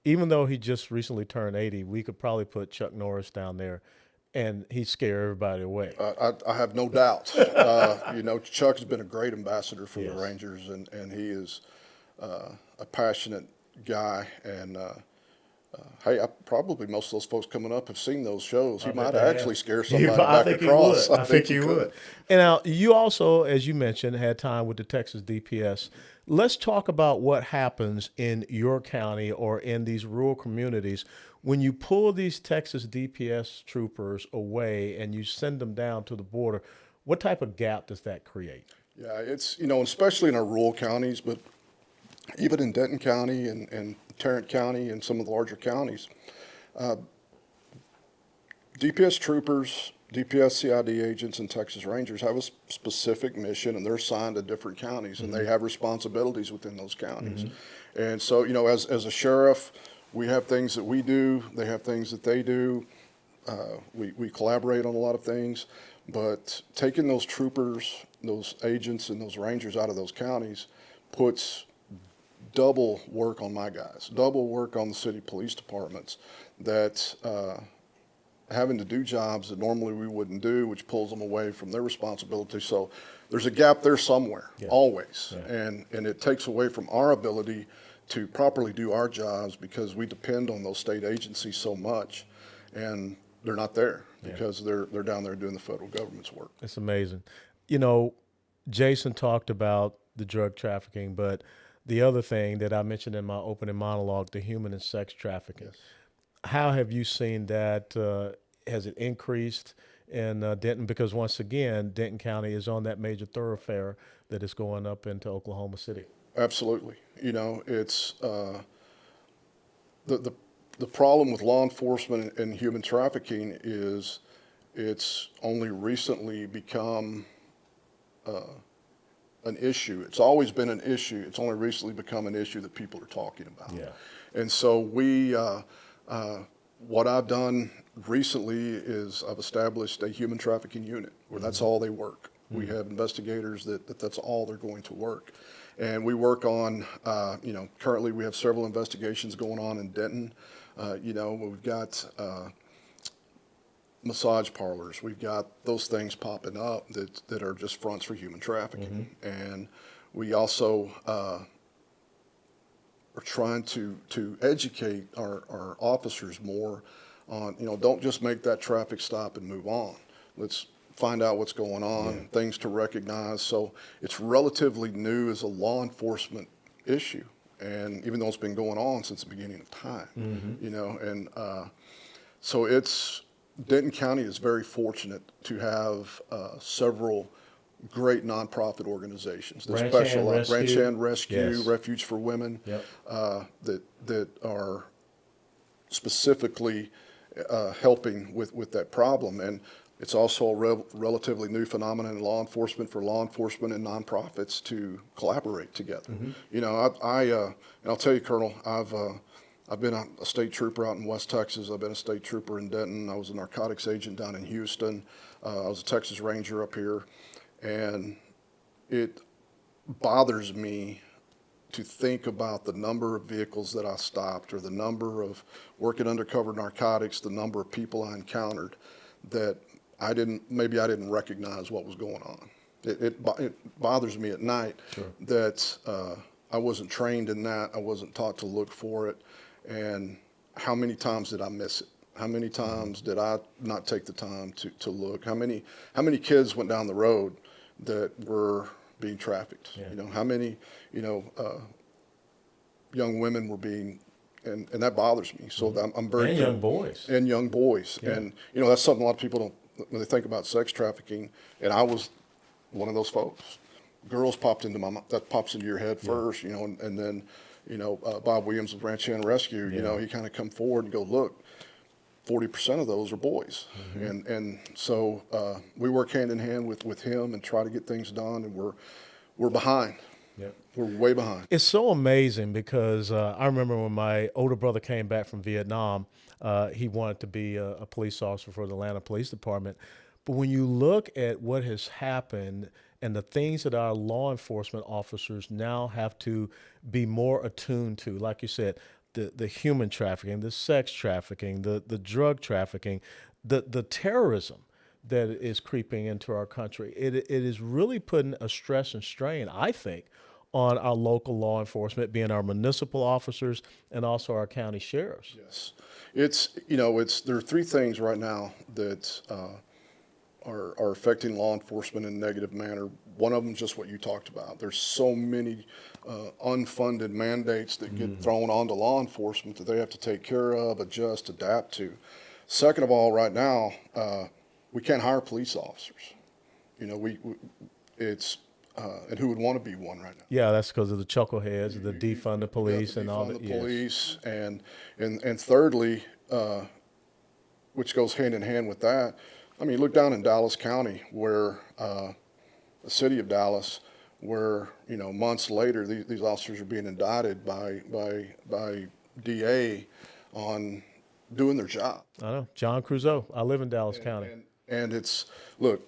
even though he just recently turned 80, we could probably put Chuck Norris down there, and he'd scare everybody away. I have no doubt. Chuck's been a great ambassador for the Rangers, and he is a passionate guy. And hey, probably most of those folks coming up have seen those shows. He might actually scare somebody back across. I think he would. And now, you also, as you mentioned, had time with the Texas DPS. Let's talk about what happens in your county or in these rural communities when you pull these Texas DPS troopers away and you send them down to the border. What type of gap does that create? Yeah, it's, especially in our rural counties, but even in Denton County and Tarrant County and some of the larger counties, DPS troopers, DPS CID agents, and Texas Rangers have a specific mission, and they're assigned to different counties, and they have responsibilities within those counties. And so, as a sheriff, we have things that we do, they have things that they do. We collaborate on a lot of things, but taking those troopers, those agents, and those rangers out of those counties puts double work on my guys, double work on the city police departments that having to do jobs that normally we wouldn't do, which pulls them away from their responsibility. So there's a gap there somewhere, always. Yeah. And it takes away from our ability to properly do our jobs because we depend on those state agencies so much, and they're not there because they're down there doing the federal government's work. It's amazing. Jaeson talked about the drug trafficking, but the other thing that I mentioned in my opening monologue, the human and sex trafficking. Yes. How have you seen that? Has it increased in Denton? Because once again, Denton County is on that major thoroughfare that is going up into Oklahoma City. Absolutely. It's the problem with law enforcement and human trafficking is it's only recently become an issue. It's always been an issue. It's only recently become an issue that people are talking about. Yeah. And so what I've done recently is I've established a human trafficking unit where that's all they work. We have investigators that's all they're going to work. And we work on, currently we have several investigations going on in Denton. We've got massage parlors. We've got those things popping up that are just fronts for human trafficking. And we also are trying to educate our officers more on, don't just make that traffic stop and move on. Let's find out what's going on, things to recognize. So it's relatively new as a law enforcement issue. And even though it's been going on since the beginning of time, so Denton County is very fortunate to have several great nonprofit organizations that Ranch specialize Hand Ranch Hand Rescue, Yes. Refuge for Women, Yep. that are specifically helping with that problem. And it's also a relatively new phenomenon in law enforcement for law enforcement and nonprofits to collaborate together. You know, and I'll tell you, Colonel, I've been a state trooper out in West Texas. I've been a state trooper in Denton. I was a narcotics agent down in Houston. I was a Texas Ranger up here. And it bothers me to think about the number of vehicles that I stopped or the number of working undercover narcotics, the number of people I encountered that maybe I didn't recognize what was going on. It bothers me at night that I wasn't trained in that. I wasn't taught to look for it. And how many times did I miss it? How many times did I not take the time to look? How many kids went down the road that were being trafficked? Yeah. You know, how many, young women were being, and that bothers me. So I'm very And young boys. and young boys. Yeah. And, that's something a lot of people don't, when they think about sex trafficking, and I was one of those folks. Girls popped into that pops into your head first, and then, Bob Williams of Ranch Hand Rescue, he kind of come forward and go, look, 40% of those are boys. And so we work hand in hand with him and try to get things done, and we're behind. Yep. We're way behind. It's so amazing because I remember when my older brother came back from Vietnam, he wanted to be a police officer for the Atlanta Police Department. But when you look at what has happened and the things that our law enforcement officers now have to be more attuned to, like you said, the human trafficking, the sex trafficking, the drug trafficking, the terrorism that is creeping into our country, it is really putting a stress and strain, I think, on our local law enforcement, being our municipal officers and also our county sheriffs. Yes. There are three things right now that are affecting law enforcement in a negative manner. One of them is just what you talked about. There's so many unfunded mandates that get thrown onto law enforcement that they have to take care of, adjust, adapt to. Second of all, right now, we can't hire police officers. And who would want to be one right now? Yeah, that's because of the chuckleheads, the defunded police, and all that. The police, and thirdly, which goes hand in hand with that. I mean, look down in Dallas County, where the city of Dallas, where months later these officers are being indicted by DA on doing their job. I know, John Crusoe. I live in Dallas County. And it's, look,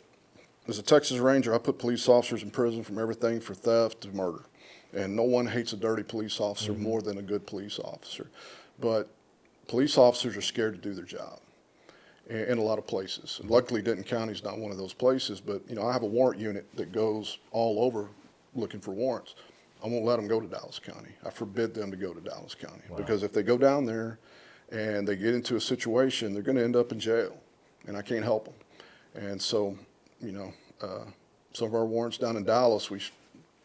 as a Texas Ranger, I put police officers in prison from everything for theft to murder. And no one hates a dirty police officer more than a good police officer. But police officers are scared to do their job in a lot of places. And luckily, Denton County is not one of those places. But, I have a warrant unit that goes all over looking for warrants. I won't let them go to Dallas County. I forbid them to go to Dallas County. Wow. Because if they go down there and they get into a situation, they're going to end up in jail. And I can't help them. And so, some of our warrants down in Dallas, we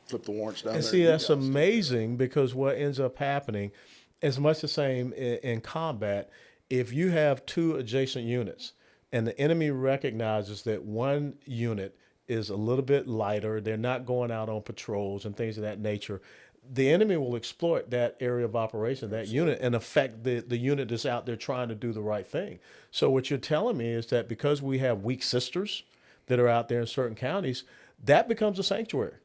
flip the warrants down there. And see, that's amazing, because what ends up happening is much the same in combat. If you have two adjacent units and the enemy recognizes that one unit is a little bit lighter, they're not going out on patrols and things of that nature, the enemy will exploit that area of operation, that unit, and affect the unit that's out there trying to do the right thing. So what you're telling me is that because we have weak sisters that are out there in certain counties, that becomes a sanctuary.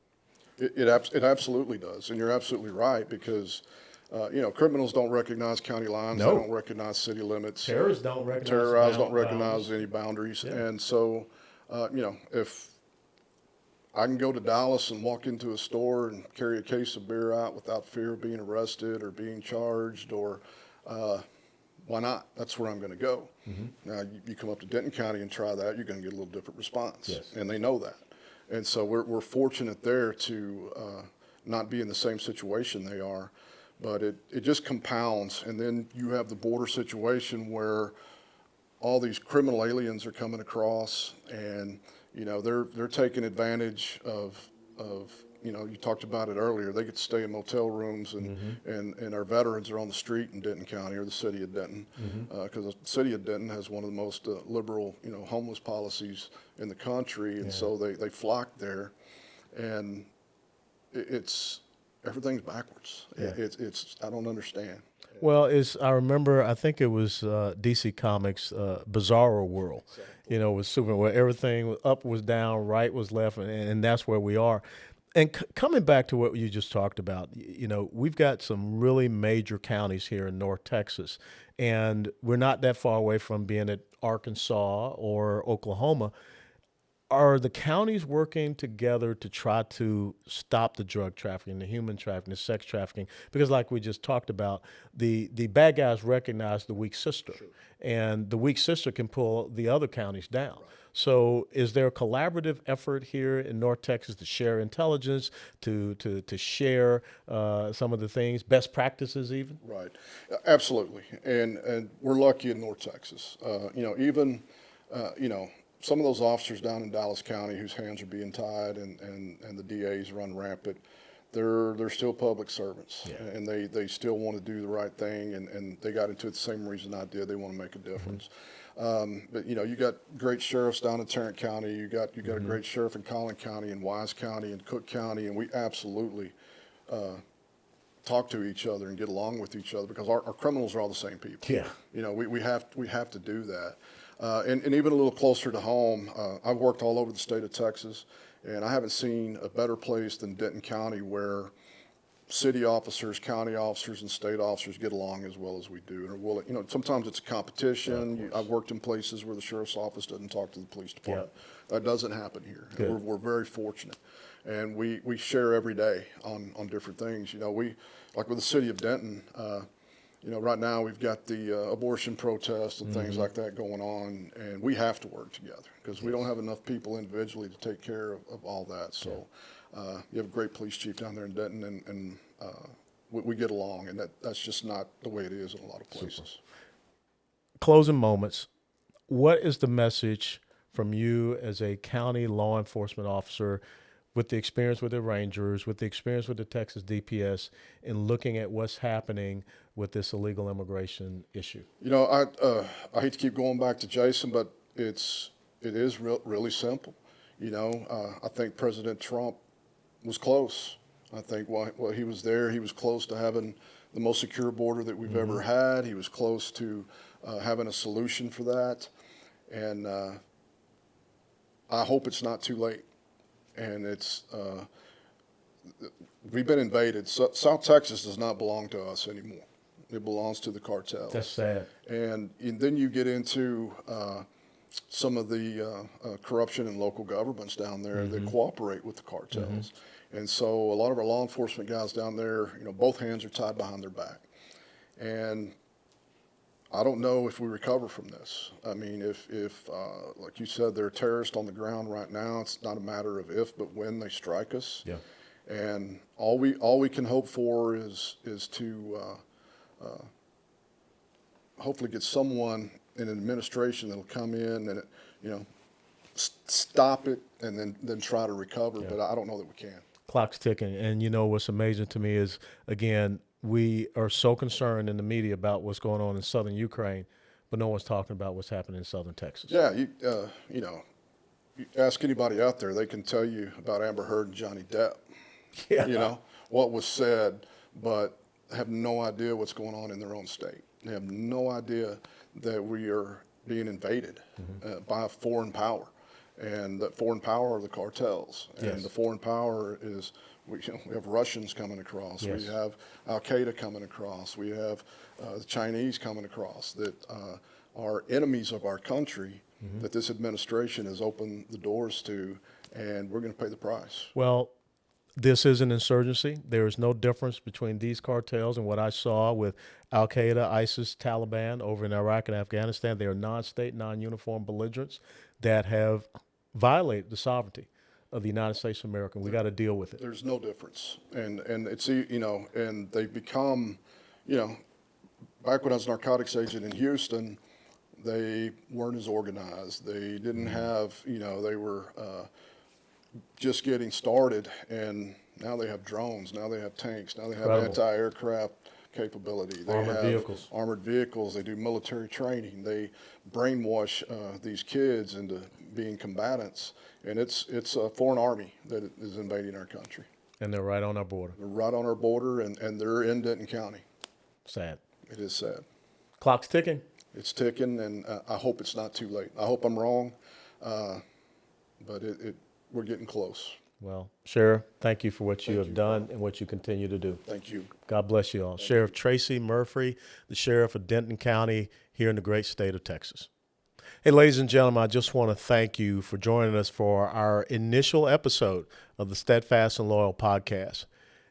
It absolutely does, and you're absolutely right, because criminals don't recognize county lines. No. They don't recognize city limits. Terrorists don't recognize Terrorists don't recognize any boundaries. Yeah. And so, if I can go to Dallas and walk into a store and carry a case of beer out without fear of being arrested or being charged, or why not? That's where I'm going to go. Now, you come up to Denton County and try that, you're going to get a little different response. Yes. And they know that. And so we're fortunate there to not be in the same situation they are. But it just compounds. And then you have the border situation where all these criminal aliens are coming across, and they're taking advantage of you talked about it earlier. They get to stay in motel rooms, and our veterans are on the street in Denton County or the city of Denton, because the city of Denton has one of the most liberal, homeless policies in the country, and so they flock there, and it's everything's backwards. Yeah. It's I don't understand. Well, I remember, I think it was DC Comics' Bizarro World, with Superman, where everything was up was down, right was left, and that's where we are. And coming back to what you just talked about, we've got some really major counties here in North Texas, and we're not that far away from being at Arkansas or Oklahoma. Are the counties working together to try to stop the drug trafficking, the human trafficking, the sex trafficking? Because like we just talked about, the bad guys recognize the weak sister, and the weak sister can pull the other counties down. Right. So is there a collaborative effort here in North Texas to share intelligence, to share some of the things, best practices even? Right, absolutely. And we're lucky in North Texas. Even some of those officers down in Dallas County whose hands are being tied and the DAs run rampant, they're still public servants, and they still want to do the right thing, and they got into it the same reason I did. They want to make a difference. But you got great sheriffs down in Tarrant County. You got a great sheriff in Collin County and Wise County and Cook County, and we absolutely talk to each other and get along with each other because our criminals are all the same people. Yeah. We have to do that. And even a little closer to home, I've worked all over the state of Texas, and I haven't seen a better place than Denton County where city officers, county officers, and state officers get along as well as we do. And sometimes it's a competition. I've worked in places where the sheriff's office doesn't talk to the police department. That doesn't happen here. We're very fortunate, and we share every day on different things. Like with the city of Denton. Right now we've got the abortion protests and things like that going on, and we have to work together because we don't have enough people individually to take care of all that. So you have a great police chief down there in Denton, and we get along, and that's just not the way it is in a lot of places. Super. Closing moments. What is the message from you as a county law enforcement officer with the experience with the Rangers, with the experience with the Texas DPS, in looking at what's happening with this illegal immigration issue? I hate to keep going back to Jaeson, but it is really simple. I think President Trump was close. I think while he was there, he was close to having the most secure border that we've ever had. He was close to having a solution for that. And I hope it's not too late. And we've been invaded. South Texas does not belong to us anymore. It belongs to the cartels. That's sad. And then you get into some of the corruption in local governments down there that cooperate with the cartels. And so a lot of our law enforcement guys down there, both hands are tied behind their back. And I don't know if we recover from this. I mean, if like you said, there are terrorists on the ground right now. It's not a matter of if, but when they strike us. Yeah. And all we can hope for is to hopefully get someone in an administration that'll come in and stop it and then try to recover. But I don't know that we can. Clock's ticking, and what's amazing to me is, again, we are so concerned in the media about what's going on in southern Ukraine, but no one's talking about what's happening in southern Texas. Yeah, you ask anybody out there, they can tell you about Amber Heard and Johnny Depp. Yeah. What was said, but have no idea what's going on in their own state. They have no idea that we are being invaded by a foreign power, and that foreign power are the cartels, and the foreign power is. We have Russians coming across. Yes. We have Al Qaeda coming across. We have the Chinese coming across that are enemies of our country that this administration has opened the doors to, and we're going to pay the price. Well, this is an insurgency. There is no difference between these cartels and what I saw with Al Qaeda, ISIS, Taliban over in Iraq and Afghanistan. They are non-state, non-uniform belligerents that have violated the sovereignty of the United States of America. We got to deal with it. There's no difference, and it's and they've become, back when I was a narcotics agent in Houston, they weren't as organized. They didn't have, they were just getting started, and Now they have drones. Now they have tanks. Now they have Incredible. anti-aircraft capability. They Armored have vehicles. armored vehicles. They do military training. They brainwash these kids into being combatants. And it's a foreign army that is invading our country. And they're right on our border. They're right on our border, and they're in Denton County. Sad. It is sad. Clock's ticking. It's ticking, and I hope it's not too late. I hope I'm wrong, but we're getting close. Well, Sheriff, thank you for what you have done and what you continue to do. Thank you. God bless you all. Sheriff Tracy Murphree, the Sheriff of Denton County here in the great state of Texas. Hey, ladies and gentlemen, I just want to thank you for joining us for our initial episode of the Steadfast and Loyal Podcast.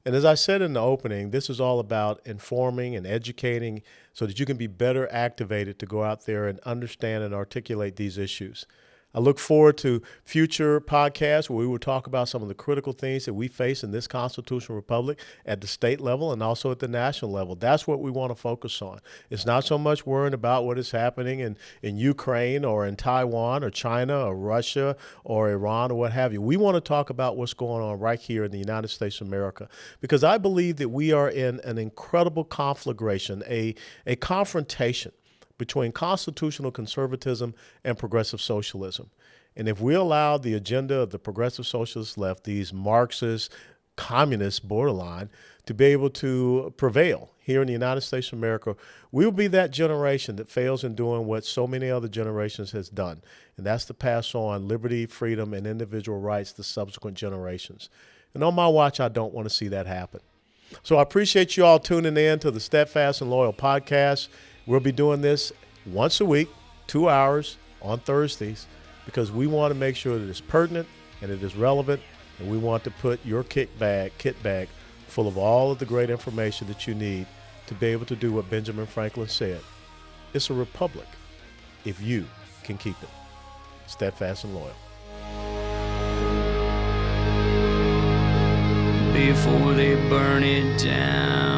And as I said in the opening, this is all about informing and educating so that you can be better activated to go out there and understand and articulate these issues. I look forward to future podcasts where we will talk about some of the critical things that we face in this constitutional republic at the state level and also at the national level. That's what we want to focus on. It's not so much worrying about what is happening in Ukraine or in Taiwan or China or Russia or Iran or what have you. We want to talk about what's going on right here in the United States of America, because I believe that we are in an incredible conflagration, a confrontation between constitutional conservatism and progressive socialism. And if we allow the agenda of the progressive socialist left, these Marxist, communist borderline, to be able to prevail here in the United States of America, we'll be that generation that fails in doing what so many other generations has done. And that's to pass on liberty, freedom, and individual rights to subsequent generations. And on my watch, I don't want to see that happen. So I appreciate you all tuning in to the Steadfast and Loyal Podcast. We'll be doing this once a week, 2 hours on Thursdays, because we want to make sure that it's pertinent and it is relevant, and we want to put your kit bag full of all of the great information that you need to be able to do what Benjamin Franklin said. It's a republic if you can keep it. Steadfast and loyal. Before they burn it down.